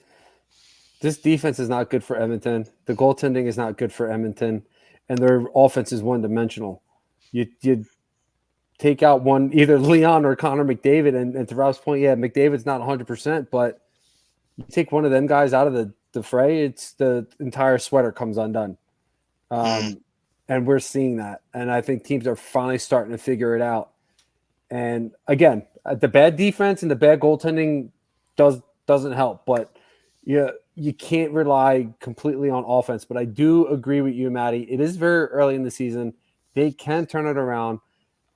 This defense is not good for Edmonton. The goaltending is not good for Edmonton, and their offense is one-dimensional. You take out one, either Leon or Connor McDavid, and to Rob's point, yeah, McDavid's not 100%, but you take one of them guys out of the fray, it's the entire sweater comes undone. And we're seeing that, and I think teams are finally starting to figure it out. And again, the bad defense and the bad goaltending doesn't help, but you can't rely completely on offense. But I do agree with you, Maddie. It is very early in the season. They can turn it around.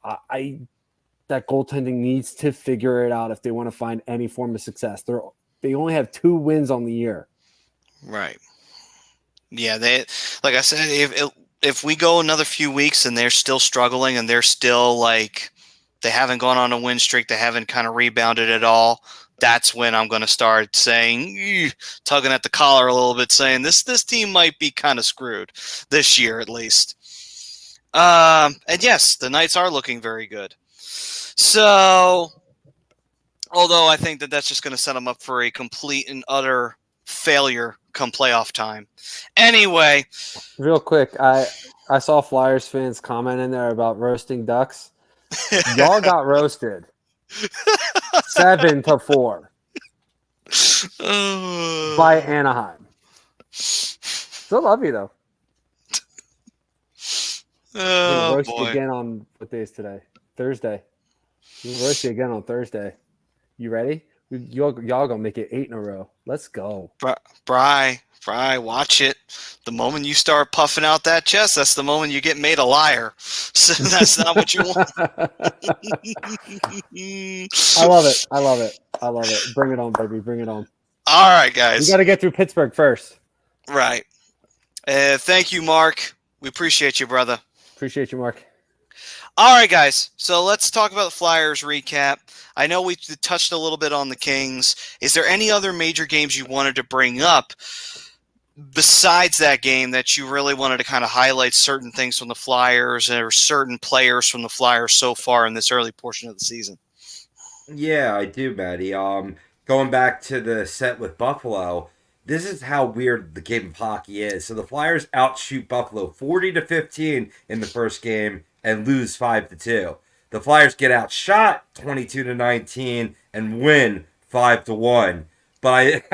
That goaltending needs to figure it out if they want to find any form of success. They only have 2 wins on the year. Right. Yeah, like I said, if we go another few weeks and they're still struggling and they're still like they haven't gone on a win streak, they haven't kind of rebounded at all, that's when I'm going to start saying, tugging at the collar a little bit, saying this team might be kind of screwed this year at least. And yes, the Knights are looking very good. So, although I think that's just going to set them up for a complete and utter failure come playoff time. Anyway. Real quick, I saw Flyers fans comment in there about roasting Ducks. Y'all got roasted 7-4 by Anaheim. Still love you though. Oh, roast boy. again on what day is today? Thursday. We'll roast you again on Thursday. You ready? Y'all gonna make it 8 in a row. Let's go. Bry, watch it. The moment you start puffing out that chest, that's the moment you get made a liar. So that's not what you want. I love it. Bring it on, baby. Bring it on. All right, guys. We got to get through Pittsburgh first. Right. Thank you, Mark. We appreciate you, brother. Appreciate you, Mark. All right, guys. So let's talk about the Flyers recap. I know we touched a little bit on the Kings. Is there any other major games you wanted to bring up besides that game that you really wanted to kind of highlight certain things from the Flyers or certain players from the Flyers so far in this early portion of the season? Yeah, I do, Maddie. Going back to the set with Buffalo, this is how weird the game of hockey is. So the Flyers outshoot Buffalo 40-15 in the first game and lose 5-2. The Flyers get outshot 22-19 and win 5-1. But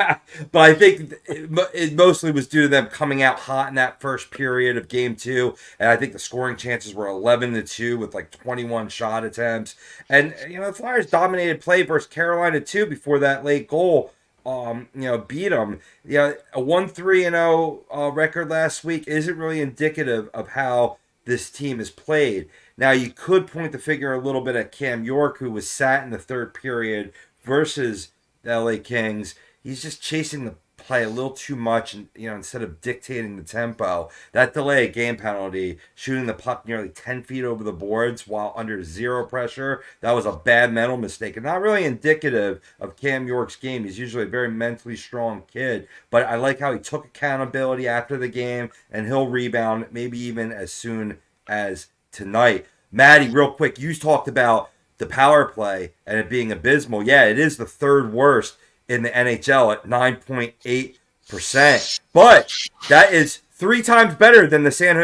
I think it mostly was due to them coming out hot in that first period of Game 2, and I think the scoring chances were 11-2 with like 21 shot attempts. And the Flyers dominated play versus Carolina too before that late goal. Beat them. A 1-3-0 record last week isn't really indicative of how this team is played. Now you could point the finger a little bit at Cam York, who was sat in the third period versus the LA Kings. He's just chasing the play a little too much, and instead of dictating the tempo. That delay game penalty, shooting the puck nearly 10 feet over the boards while under zero pressure, that was a bad mental mistake, and not really indicative of Cam York's game. He's usually a very mentally strong kid, but I like how he took accountability after the game, and he'll rebound maybe even as soon as tonight. Maddie, real quick, you talked about the power play and it being abysmal, yeah, it is the third worst in the NHL at 9.8%. But that is 3 times better than the St.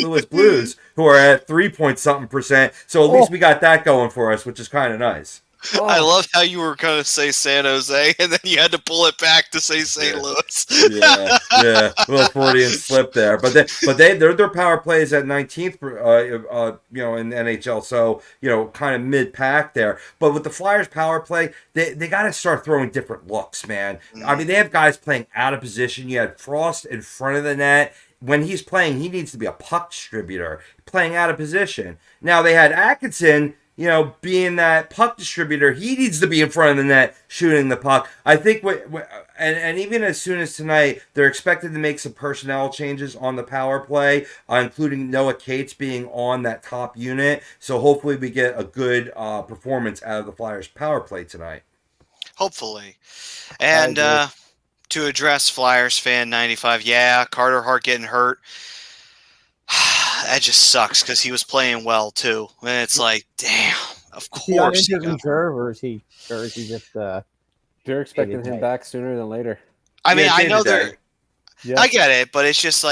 Louis Blues, who are at 3 point something percent. So at least we got that going for us, which is kind of nice. I love how you were going to say San Jose, and then you had to pull it back to say St. Louis. Yeah, a little Freudian slip there. But their power play is at 19th, in the NHL. So kind of mid pack there. But with the Flyers power play, they got to start throwing different looks, man. I mean, they have guys playing out of position. You had Frost in front of the net. When he's playing, he needs to be a puck distributor, playing out of position. Now they had Atkinson. Being that puck distributor, he needs to be in front of the net shooting the puck. I think and even as soon as tonight, they're expected to make some personnel changes on the power play, including Noah Cates being on that top unit. So hopefully we get a good performance out of the Flyers power play tonight. Hopefully. And to address Flyers fan 95, Carter Hart getting hurt. That just sucks because he was playing well too. And it's like, damn, of course. Is he on injured reserve, or is he just? They're expecting him back sooner than later. I mean, I know they're. Yeah. I get it, but it just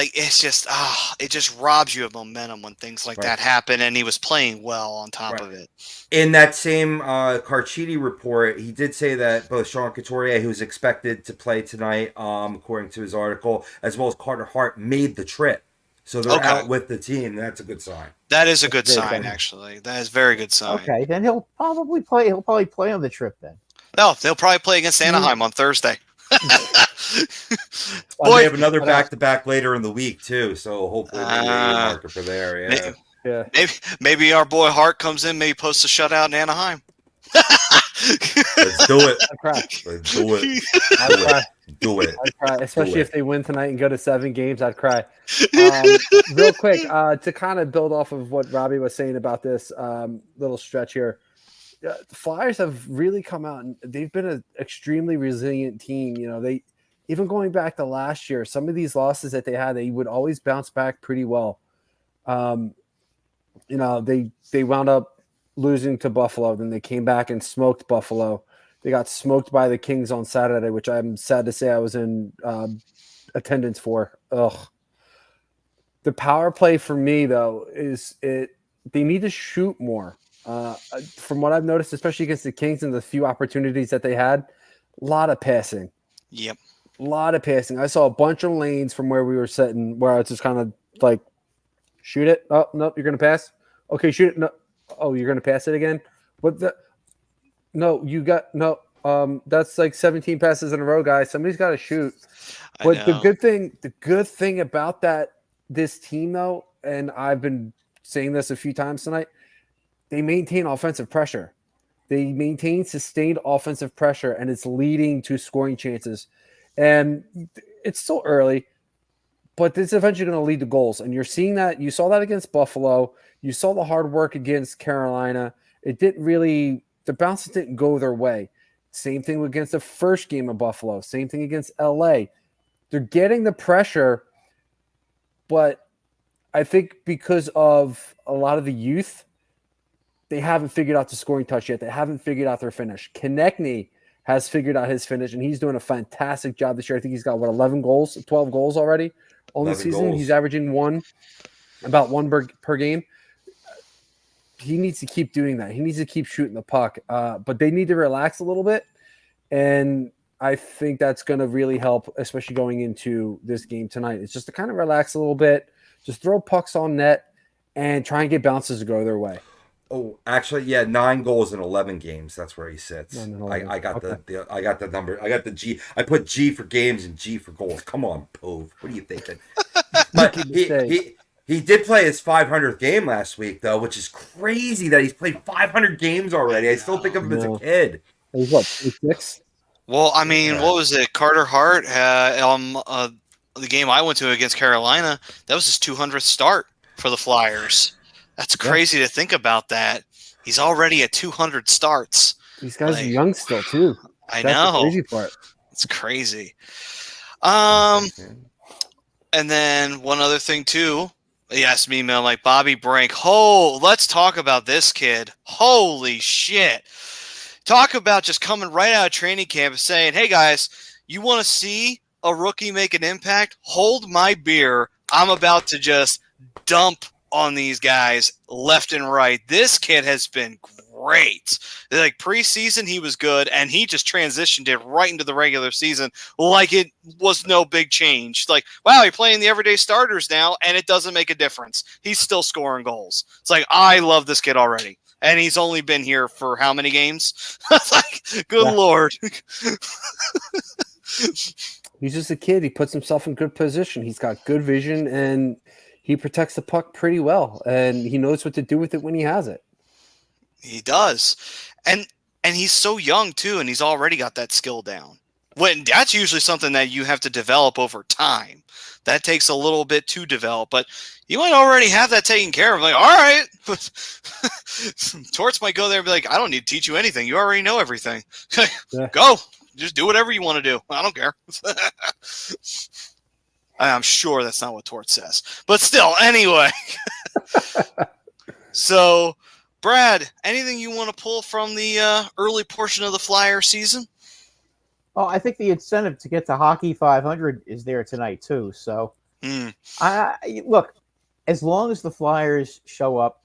robs you of momentum when things like that happen. And he was playing well on top of it. In that same Carchidi report, he did say that both Sean Couturier, who's expected to play tonight, according to his article, as well as Carter Hart, made the trip. So they're out with the team. That's a good sign. That is a good sign, actually. That is a very good sign. Okay, then he'll probably play. He'll probably play on the trip then. No, they'll probably play against Anaheim on Thursday. Boy, they have another back-to-back later in the week too. So hopefully we'll marker for there. Yeah. Maybe our boy Hart comes in. Maybe posts a shutout in Anaheim. Let's do it. I'd cry. Let's do it. I'd cry. Do it. I'd cry, especially if they win tonight and go to 7 games. I'd cry. Real quick, to kind of build off of what Robbie was saying about this little stretch here, the Flyers have really come out and they've been an extremely resilient team. They even going back to last year, some of these losses that they had, they would always bounce back pretty well. They wound up losing to Buffalo, then they came back and smoked Buffalo. They got smoked by the Kings on Saturday, which I'm sad to say I was in attendance for. Ugh. The power play for me, though, they need to shoot more. From what I've noticed, especially against the Kings and the few opportunities that they had, a lot of passing. Yep. A lot of passing. I saw a bunch of lanes from where we were sitting where I was just kind of like, shoot it. Oh, no, you're going to pass? Okay, shoot it. No. Oh, you're going to pass it again? What the? No, you got no. That's like 17 passes in a row, guys. Somebody's got to shoot. But the good thing about this team, though, and I've been saying this a few times tonight, they maintain offensive pressure. They maintain sustained offensive pressure, and it's leading to scoring chances. And it's still early, but it's eventually going to lead to goals. And you're seeing that. You saw that against Buffalo. You saw the hard work against Carolina. It didn't really. The bounces didn't go their way. Same thing against the first game of Buffalo. Same thing against LA. They're getting the pressure, but I think because of a lot of the youth, they haven't figured out the scoring touch yet. They haven't figured out their finish. Konechny has figured out his finish, and he's doing a fantastic job this year. I think he's got, 12 goals already on the season. Goals. He's averaging about one per game. He needs to keep doing that. He needs to keep shooting the puck. But they need to relax a little bit. And I think that's going to really help, especially going into this game tonight. It's just to kind of relax a little bit, just throw pucks on net and try and get bounces to go their way. Oh, actually, 9 goals in 11 games. That's where he sits. I got the number. I got the G. I put G for games and G for goals. Come on, Pove. What are you thinking? But he did play his 500th game last week, though, which is crazy that he's played 500 games already. I still think of him as a kid. He's what, 6? Well, I mean, what was it? Carter Hart, the game I went to against Carolina, that was his 200th start for the Flyers. That's crazy to think about that. He's already at 200 starts. These guys are young still, too. That's know. The crazy part. It's crazy. And then one other thing, too. Yes, me, man. Like Bobby Brink. Oh, let's talk about this kid. Holy shit. Talk about just coming right out of training camp and saying, hey, guys, you want to see a rookie make an impact? Hold my beer. I'm about to just dump on these guys left and right. This kid has been great. Like preseason, he was good, and he just transitioned it right into the regular season like it was no big change. Like, wow, he's playing the everyday starters now, and it doesn't make a difference. He's still scoring goals. It's like, I love this kid already. And he's only been here for how many games? Like, good Lord. He's just a kid. He puts himself in good position. He's got good vision, and he protects the puck pretty well. And he knows what to do with it when he has it. He does. And he's so young, too, and he's already got that skill down. That's usually something that you have to develop over time. That takes a little bit to develop, but you might already have that taken care of. Like, all right. Torts might go there and be like, I don't need to teach you anything. You already know everything. Go. Just do whatever you want to do. I don't care. I'm sure that's not what Torts says. But still, anyway. So, Brad, anything you want to pull from the early portion of the Flyer season? Well, I think the incentive to get to Hockey 500 is there tonight too. So, look, as long as the Flyers show up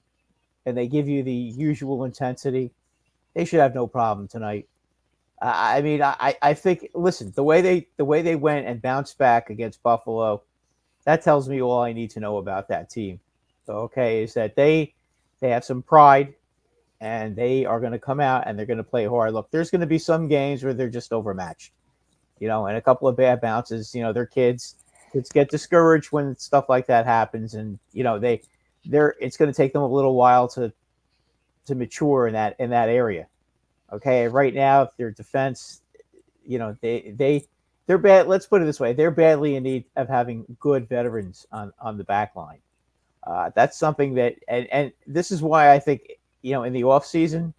and they give you the usual intensity, they should have no problem tonight. I mean, I think. Listen, the way they went and bounced back against Buffalo, that tells me all I need to know about that team. So, okay, is that they have some pride. And they are going to come out and they're going to play hard. Look, there's going to be some games where they're just overmatched, and a couple of bad bounces. They're kids. Kids get discouraged when stuff like that happens, and it's going to take them a little while to mature in that area. Okay, right now their defense, they're bad. Let's put it this way: they're badly in need of having good veterans on the back line. That's something that, and this is why I think. In the offseason,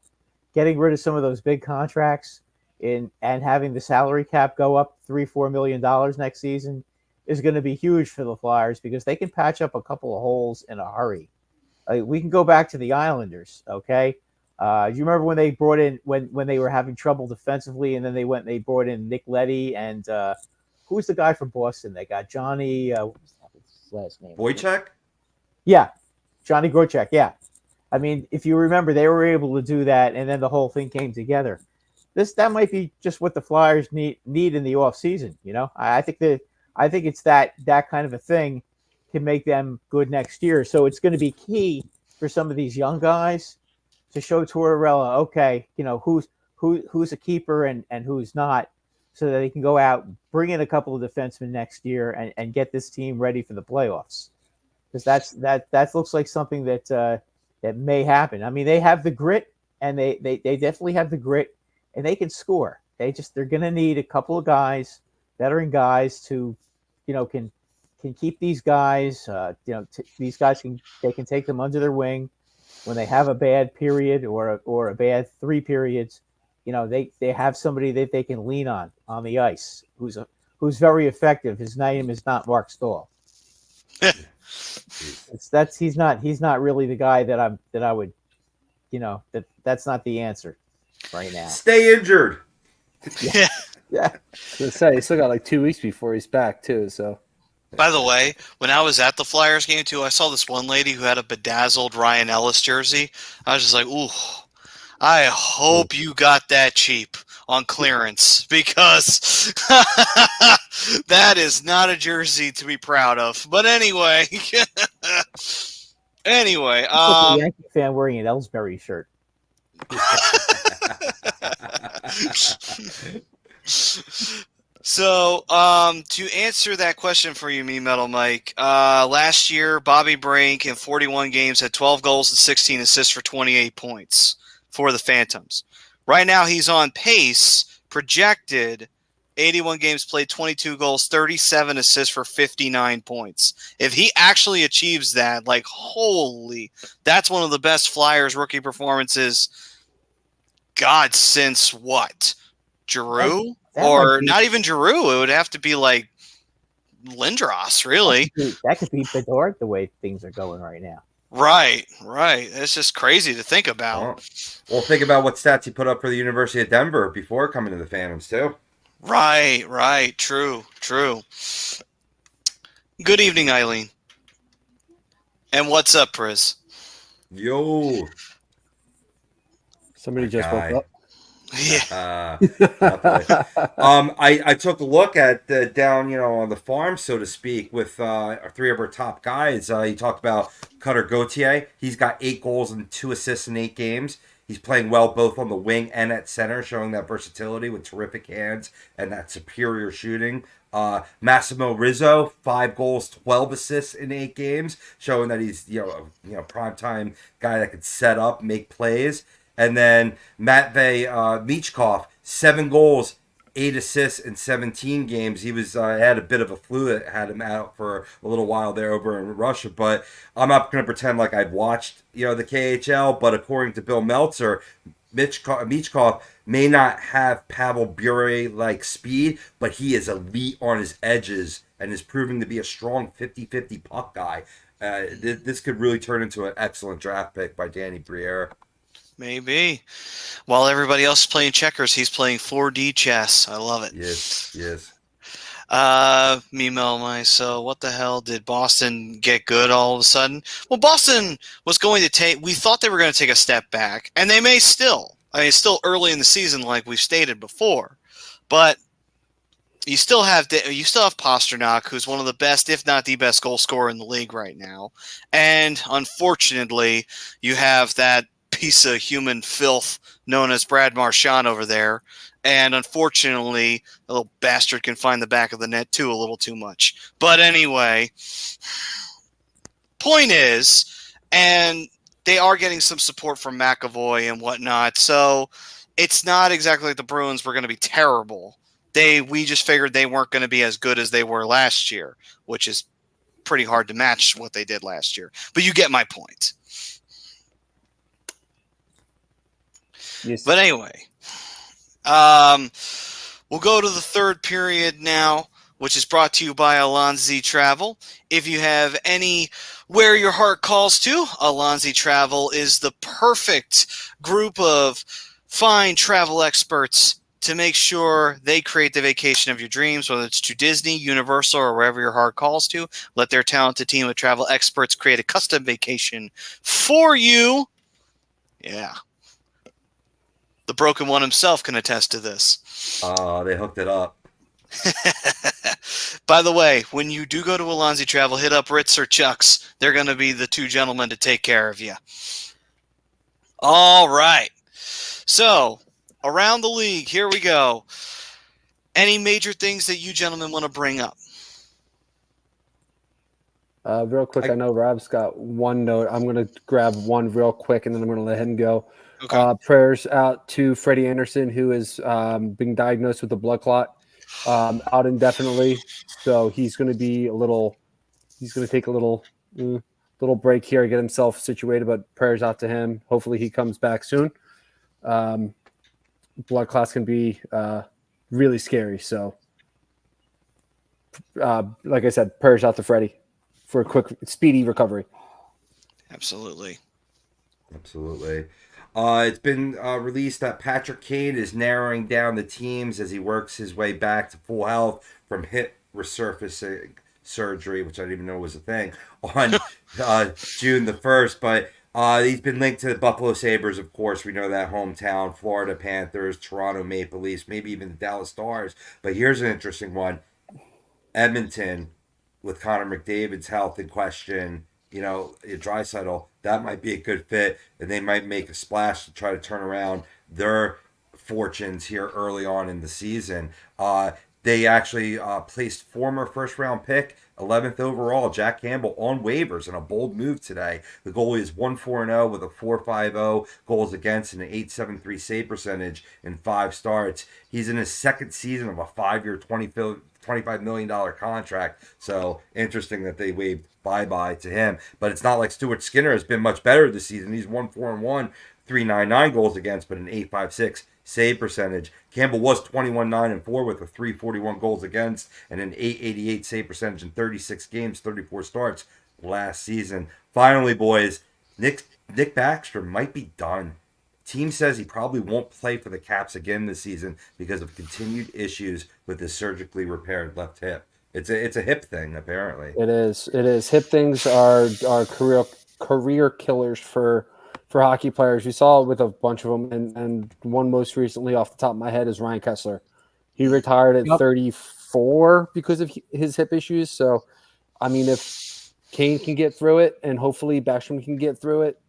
getting rid of some of those big contracts and having the salary cap go up $3-4 million next season is going to be huge for the Flyers because they can patch up a couple of holes in a hurry. We can go back to the Islanders, okay? Do you remember when they brought in when they were having trouble defensively, and then they brought in Nick Leddy and who's the guy from Boston? They got Johnny. What was his last name? Wojciech? Yeah, Johnny Wojciech. Yeah. I mean, if you remember, they were able to do that, and then the whole thing came together. That might be just what the Flyers need in the offseason. I think it's that kind of a thing can make them good next year. So it's going to be key for some of these young guys to show Tortorella, okay, who's a keeper and who's not, so that they can go out, bring in a couple of defensemen next year, and get this team ready for the playoffs. Because that looks like something that may happen. I mean, they have the grit, and they definitely have the grit, and they can score. They're going to need a couple of guys, veteran guys, to, can keep these guys. These guys can take them under their wing when they have a bad period or a bad 3 periods. They have somebody that they can lean on the ice who's very effective. His name is not Mark Stahl. He's not really the guy that I would, that's not the answer right now. Stay injured. Yeah. Yeah. I was gonna say, he's still got like 2 weeks before he's back too. So, by the way, when I was at the Flyers game too, I saw this one lady who had a bedazzled Ryan Ellis jersey. I was just like, ooh, I hope you got that cheap on clearance, because that is not a jersey to be proud of. But anyway, a Yankee fan wearing an Ellsbury shirt. So, to answer that question for you, Me Metal Mike, last year Bobby Brink in 41 games had 12 goals and 16 assists for 28 points for the Phantoms. Right now, he's on pace, projected 81 games played, 22 goals, 37 assists for 59 points. If he actually achieves that, like, holy, that's one of the best Flyers rookie performances, God, since what? Giroux? Or not even Giroux. It would have to be like Lindros, really. That could be Bedard the way things are going right now. Right. It's just crazy to think about. Well, think about what stats he put up for the University of Denver before coming to the Phantoms, too. Right. True. Good evening, Eileen. And what's up, Priz? Yo. Somebody just woke up. Yeah. I took a look at down, on the farm, so to speak, with 3 of our top guys. You talked about Cutter Gauthier. He's got 8 goals and 2 assists in 8 games. He's playing well both on the wing and at center, showing that versatility with terrific hands and that superior shooting. Massimo Rizzo, 5 goals, 12 assists in 8 games, showing that he's a primetime guy that could set up, make plays. And then Matvey Michkov, 7 goals, 8 assists in 17 games. He was had a bit of a flu that had him out for a little while there over in Russia. But I'm not going to pretend like I've watched the KHL. But according to Bill Meltzer, Michkov may not have Pavel Bure-like speed, but he is elite on his edges and is proving to be a strong 50-50 puck guy. This could really turn into an excellent draft pick by Danny Briere. Maybe. While everybody else is playing checkers, he's playing 4D chess. I love it. Yes. So what the hell, did Boston get good all of a sudden? Well, Boston was going to we thought they were going to take a step back, and they may still. I mean, it's still early in the season, like we've stated before, but you still have Pasternak, who's one of the best, if not the best, goal scorer in the league right now, and unfortunately, you have that piece of human filth known as Brad Marchand over there, and unfortunately the little bastard can find the back of the net too a little too much. But anyway, point is, and they are getting some support from McAvoy and whatnot, so it's not exactly like the Bruins were going to be terrible. We just figured they weren't going to be as good as they were last year, which is pretty hard to match what they did last year, but you get my point. Yes. But anyway, we'll go to the third period now, which is brought to you by Alonzi Travel. If you have anywhere your heart calls to, Alonzi Travel is the perfect group of fine travel experts to make sure they create the vacation of your dreams, whether it's to Disney, Universal, or wherever your heart calls to. Let their talented team of travel experts create a custom vacation for you. Yeah. The broken one himself can attest to this. They hooked it up. By the way, when you do go to Alonzi Travel, hit up Ritz or Chuck's. They're going to be the 2 gentlemen to take care of you. All right. So, around the league, here we go. Any major things that you gentlemen want to bring up? Real quick, I know Rob's got one note. I'm going to grab one real quick, and then I'm going to let him go. Okay. Prayers out to Freddie Anderson, who is being diagnosed with a blood clot, out indefinitely. So he's going to be he's going to take a little break here, get himself situated, but prayers out to him. Hopefully he comes back soon. Blood clots can be really scary. So like I said, prayers out to Freddie for a quick, speedy recovery. Absolutely. It's been released that Patrick Kane is narrowing down the teams as he works his way back to full health from hip resurfacing surgery, which I didn't even know was a thing, on June the 1st. But he's been linked to the Buffalo Sabres, of course. We know that hometown, Florida Panthers, Toronto Maple Leafs, maybe even the Dallas Stars. But here's an interesting one. Edmonton, with Connor McDavid's health in question, Draisaitl, that might be a good fit, and they might make a splash to try to turn around their fortunes here early on in the season. They actually placed former first-round pick, 11th overall, Jack Campbell, on waivers in a bold move today. The goalie is 1-4-0 with a 4.50 goals against and an 8.73 save percentage in 5 starts. He's in his second season of a 5-year, $25 million contract. So interesting that they waved bye-bye to him. But it's not like Stuart Skinner has been much better this season. He's 1-4-1, 3.99 goals against, but an 8.56 save percentage. Campbell was 21-9-4 with a 341 goals against and an 888 save percentage in 36 games, 34 starts last season. Finally, boys, Nick Backstrom might be done. Team says he probably won't play for the Caps again this season because of continued issues with his surgically repaired left hip. It's a hip thing, apparently. It is. Hip things are career killers for hockey players. We saw it with a bunch of them, and one most recently off the top of my head is Ryan Kessler. He retired at 34 because of his hip issues. So, I mean, if Kane can get through it, and hopefully Backstrom can get through it,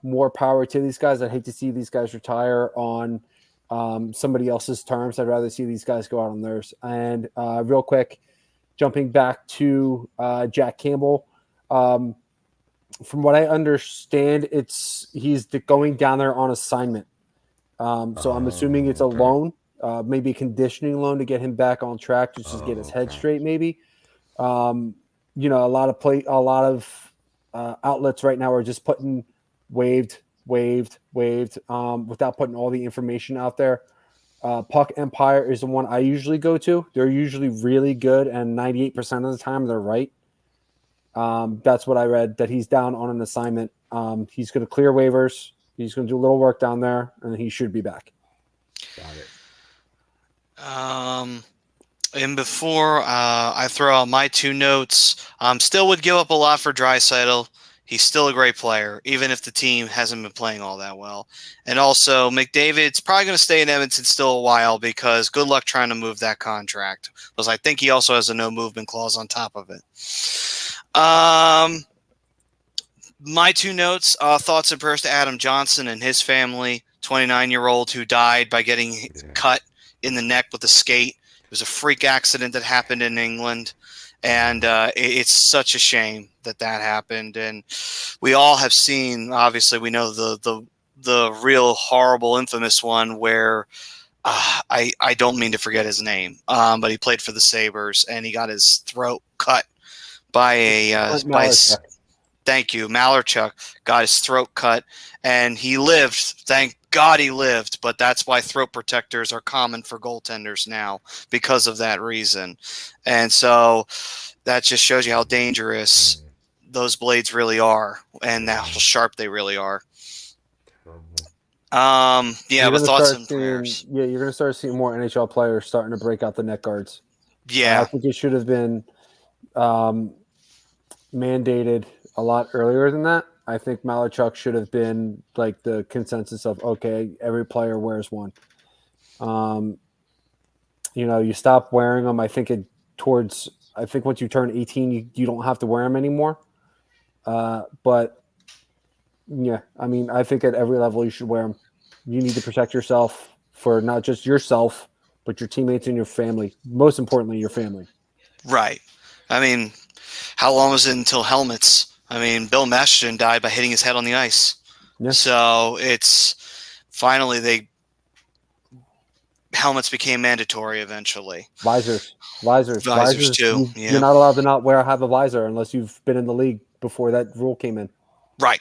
more power to these guys. I'd hate to see these guys retire on somebody else's terms. I'd rather see these guys go out on theirs. And real quick, jumping back to Jack Campbell, from what I understand, he's going down there on assignment. So I'm assuming it's a loan, maybe a conditioning loan to get him back on track, just to get his head straight. Maybe, a lot of outlets right now are just putting waived, without putting all the information out there. Puck Empire is the one I usually go to. They're usually really good, and 98% of the time they're right. That's what I read, that he's down on an assignment. He's going to clear waivers. He's going to do a little work down there, and he should be back. Got it. And before I throw out my two notes, still would give up a lot for Draisaitl. He's still a great player, even if the team hasn't been playing all that well. And also, McDavid's probably going to stay in Edmonton still a while because good luck trying to move that contract. Because I think he also has a no-movement clause on top of it. My two notes, thoughts and prayers to Adam Johnson and his family, 29-year-old who died by getting cut in the neck with a skate. It was a freak accident that happened in England. And it's such a shame that happened. And we all have seen, obviously, we know the real horrible, infamous one where I don't mean to forget his name, but he played for the Sabres and he got his throat cut by thank you, Malarchuk got his throat cut and he lived. Thank God he lived, but that's why throat protectors are common for goaltenders now because of that reason. And so that just shows you how dangerous those blades really are and how sharp they really are. But thoughts and prayers. Yeah, you're going to start seeing more NHL players starting to break out the neck guards. Yeah. I think it should have been mandated a lot earlier than that. I think Malarchuk should have been like the consensus of, okay, every player wears one. You stop wearing them. I think once you turn 18, you don't have to wear them anymore. But yeah, I mean, I think at every level you should wear them. You need to protect yourself for not just yourself, but your teammates and your family. Most importantly, your family. Right. I mean, how long was it until helmets? I mean, Bill Masterton died by hitting his head on the ice. Yeah. So it's finally helmets became mandatory eventually. Visors too. Yeah. You're not allowed to have a visor unless you've been in the league before that rule came in. Right.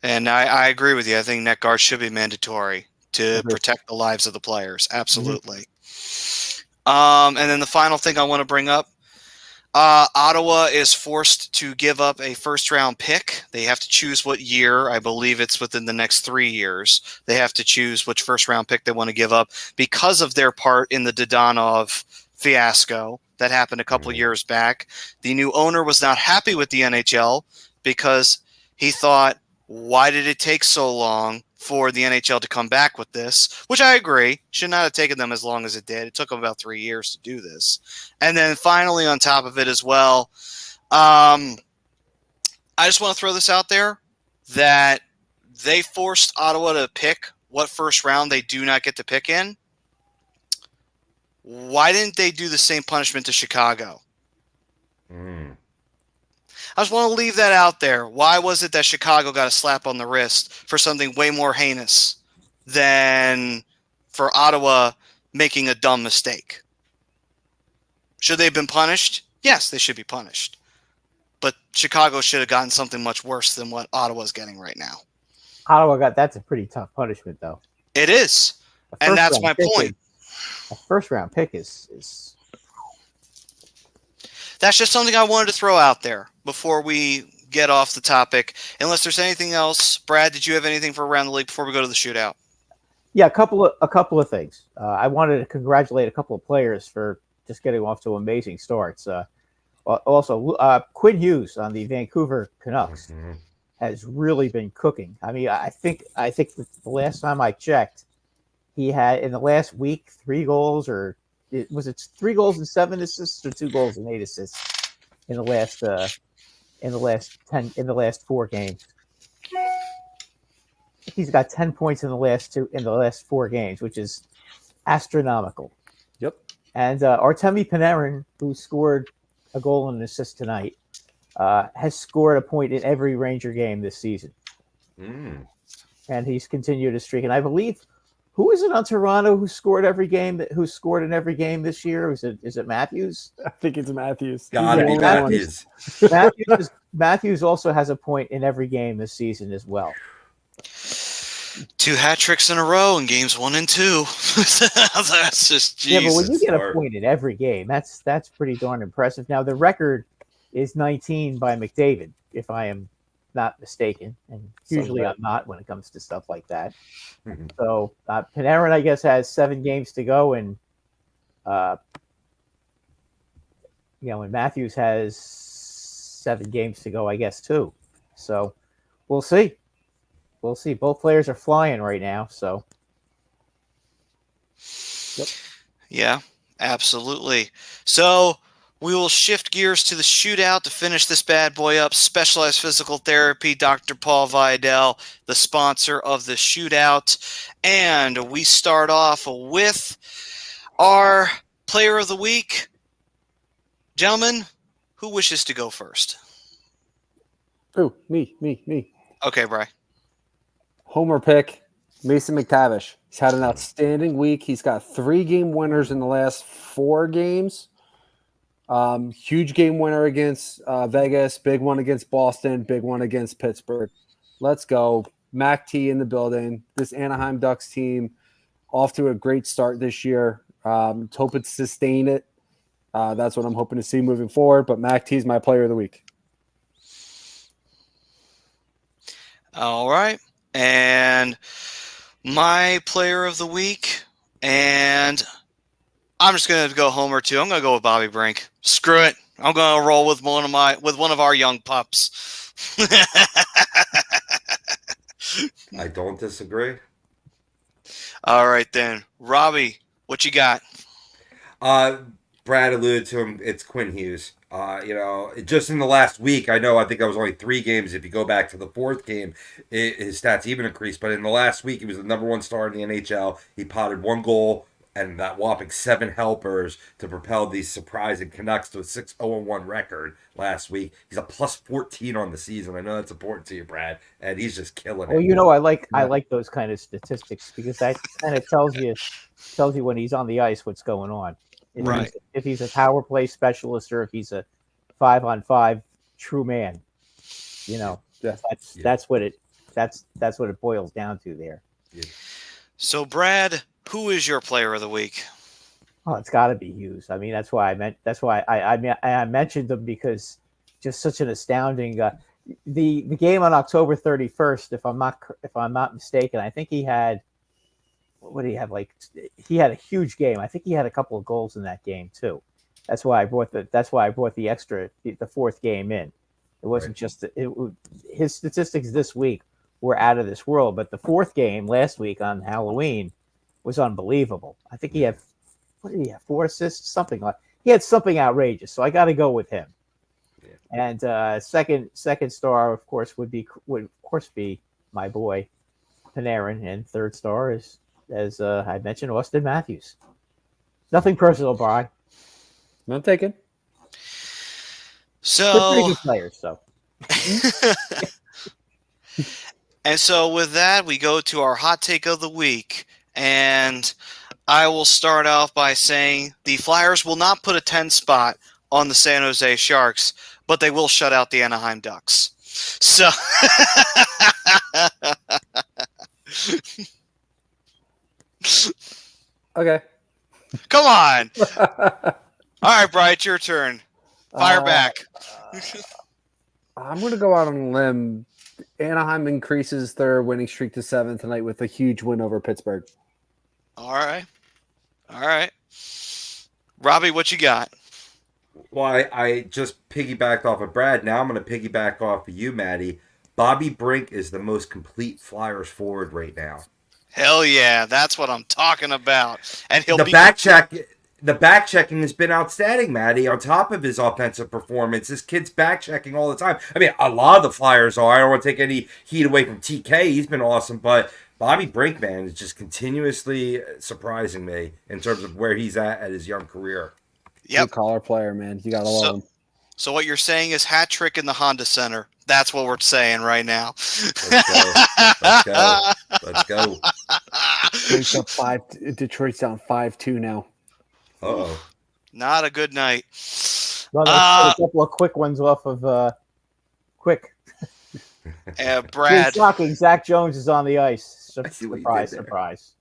And I agree with you. I think neck guards should be mandatory to protect the lives of the players. Absolutely. Mm-hmm. And then the final thing I want to bring up, Ottawa is forced to give up a first-round pick. They have to choose what year. I believe it's within the next 3 years. They have to choose which first-round pick they want to give up because of their part in the Dodonov fiasco that happened a couple years back. The new owner was not happy with the NHL because he thought, why did it take so long for the NHL to come back with this, which I agree, should not have taken them as long as it did. It took them about 3 years to do this. And then finally, on top of it as well, I just want to throw this out there that they forced Ottawa to pick what first round they do not get to pick in. Why didn't they do the same punishment to Chicago? I just want to leave that out there. Why was it that Chicago got a slap on the wrist for something way more heinous than for Ottawa making a dumb mistake? Should they have been punished? Yes, they should be punished. But Chicago should have gotten something much worse than what Ottawa's getting right now. That's a pretty tough punishment, though. It is. And that's my point. A first-round pick is. That's just something I wanted to throw out there before we get off the topic. Unless there's anything else. Brad, did you have anything for Around the League before we go to the shootout? Yeah, a couple of things. I wanted to congratulate a couple of players for just getting off to amazing starts. Also, Quinn Hughes on the Vancouver Canucks has really been cooking. I mean, I think the last time I checked, he had in the last week 3 goals, or was it 3 goals and 7 assists, or 2 goals and 8 assists in the last 4 games. He's got 10 points in the last 4 games, which is astronomical. Yep. And Artemi Panarin, who scored a goal and an assist tonight, has scored a point in every Ranger game this season. And he's continued a streak. And I believe, who is it on Toronto who scored in every game this year? Is it Matthews? I think it's Matthews. Gotta be Matthews. Matthews also has a point in every game this season as well. 2 hat tricks in a row in games 1 and 2. That's just Jesus. Yeah, but when you get a point in every game, that's pretty darn impressive. Now the record is 19 by McDavid, if I am not mistaken, and usually I'm not when it comes to stuff like that. So Panarin, I guess, has 7 games to go, and and Matthews has 7 games to go, I guess, too. So we'll see. We'll see. Both players are flying right now, so. Yep. Yeah, absolutely. So we will shift gears to the shootout to finish this bad boy up. Specialized Physical Therapy, Dr. Paul Vidal, the sponsor of the shootout. And we start off with our player of the week. Gentlemen, who wishes to go first? Oh, me. Okay, Bri. Homer pick, Mason McTavish. He's had an outstanding week. He's got 3 game winners in the last 4 games. Huge game winner against Vegas, big one against Boston, big one against Pittsburgh. Let's go. Mac T in the building. This Anaheim Ducks team off to a great start this year. Hope it sustain it. That's what I'm hoping to see moving forward. But Mac T is my player of the week. All right. And my player of the week, and I'm just going to go Homer too. I'm going to go with Bobby Brink. Screw it. I'm going to roll with one of our young pups. I don't disagree. All right then, Robbie, what you got? Brad alluded to him. It's Quinn Hughes. Just in the last week, I think that was only 3 games. If you go back to the 4th game, his stats even increased. But in the last week, he was the number 1 star in the NHL. He potted 1 goal and that whopping 7 helpers to propel these surprising Canucks to a 6-0-1 record last week. He's a plus 14 on the season. I know that's important to you, Brad, and he's just killing it. Well, I like those kind of statistics because that kind of tells you when he's on the ice what's going on. Right. If he's a power play specialist or if he's a 5-on-5 true man, that's what it boils down to there. Yeah. So, Brad, who is your player of the week? Oh, it's got to be Hughes. I mean, that's why I mentioned them, because just such an astounding. The game on October 31st, if I'm not mistaken, I think he had. What did he have? He had a huge game. I think he had a couple of goals in that game too. That's why I brought the 4th game in. It wasn't just his statistics this week were out of this world, but the 4th game last week on Halloween was unbelievable. I think he had 4 assists, something like. He had something outrageous. So I got to go with him. Yeah. And second star, of course, would be my boy Panarin, and 3rd star is, as I mentioned, Austin Matthews. Nothing personal, Brian. Not taken. So pretty good players, so. And so with that, we go to our hot take of the week. And I will start off by saying the Flyers will not put a 10 spot on the San Jose Sharks, but they will shut out the Anaheim Ducks. So Okay. Come on. All right, Brian, it's your turn. Fire back. I'm going to go out on a limb. Anaheim increases their winning streak to 7 tonight with a huge win over Pittsburgh. All right. Robbie, what you got? Well, I just piggybacked off of Brad. Now I'm going to piggyback off of you, Maddie. Bobby Brink is the most complete Flyers forward right now. Hell yeah, that's what I'm talking about. And he'll The be back checking has been outstanding, Maddie. On top of his offensive performance, this kid's back checking all the time. I mean, a lot of the Flyers are. I don't want to take any heat away from TK. He's been awesome, but Bobby Brink, man, is just continuously surprising me in terms of where he's at his young career. Yep. Collar player, man. You got to love him. So what you're saying is hat trick in the Honda Center. That's what we're saying right now. Let's go. Detroit's down 5-2 now. Uh-oh. Not a good night. Well, a couple of quick ones off of quick. Brad. Shocking. Zach Jones is on the ice. Surprise.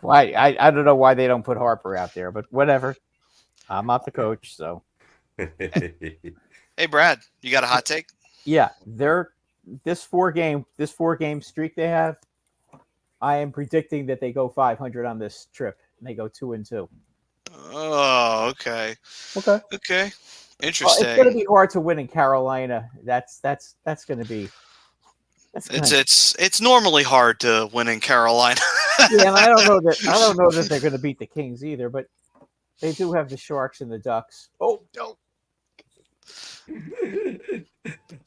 Why? I don't know why they don't put Harper out there, but whatever. I'm not the coach, so. Hey, Brad, you got a hot take? Yeah, this four game streak they have. I am predicting that they go 500 on this trip, and they go 2-2. Oh, okay. Interesting. Well, it's going to be hard to win in Carolina. That's going to be. It's normally hard to win in Carolina. Yeah, and I don't know that they're going to beat the Kings either, but they do have the Sharks and the Ducks. Oh no.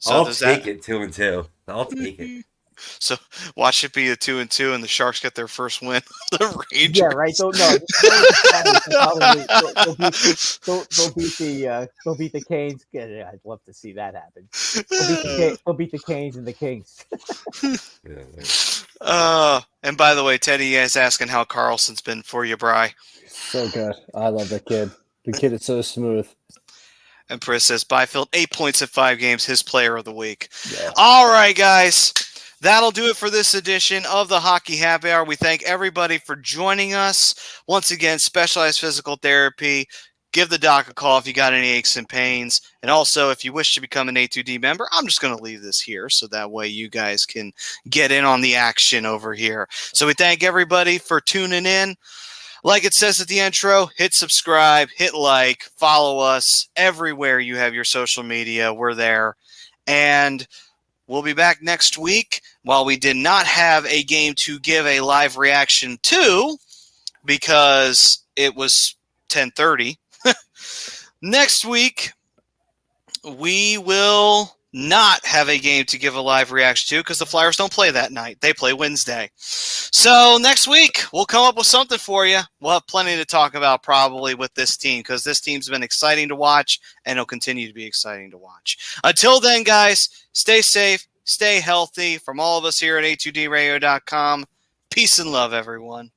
I'll take it 2-2. I'll take it. So watch it be a 2-2, and the Sharks get their first win. The Rangers. Yeah, right. They'll beat the Canes. I'd love to see that happen. They'll beat the Canes and the Kings. And by the way, Teddy is asking how Carlson's been for you, Bri. So good. I love that kid. The kid is so smooth. And Chris says Byfield 8 points in 5 games, his player of the week. Yeah. All right, guys. That'll do it for this edition of the Hockey Happy Hour. We thank everybody for joining us. Once again, Specialized Physical Therapy. Give the doc a call if you got any aches and pains. And also, if you wish to become an A2D member, I'm just going to leave this here so that way you guys can get in on the action over here. So we thank everybody for tuning in. Like it says at the intro, hit subscribe, hit like, follow us everywhere you have your social media. We're there. And we'll be back next week. While we did not have a game to give a live reaction to because it was 10:30, next week we will not have a game to give a live reaction to because the Flyers don't play that night. They play Wednesday. So next week we'll come up with something for you. We'll have plenty to talk about probably with this team because this team's been exciting to watch and it'll continue to be exciting to watch. Until then, guys, stay safe. Stay healthy. From all of us here at A2DRadio.com, peace and love, everyone.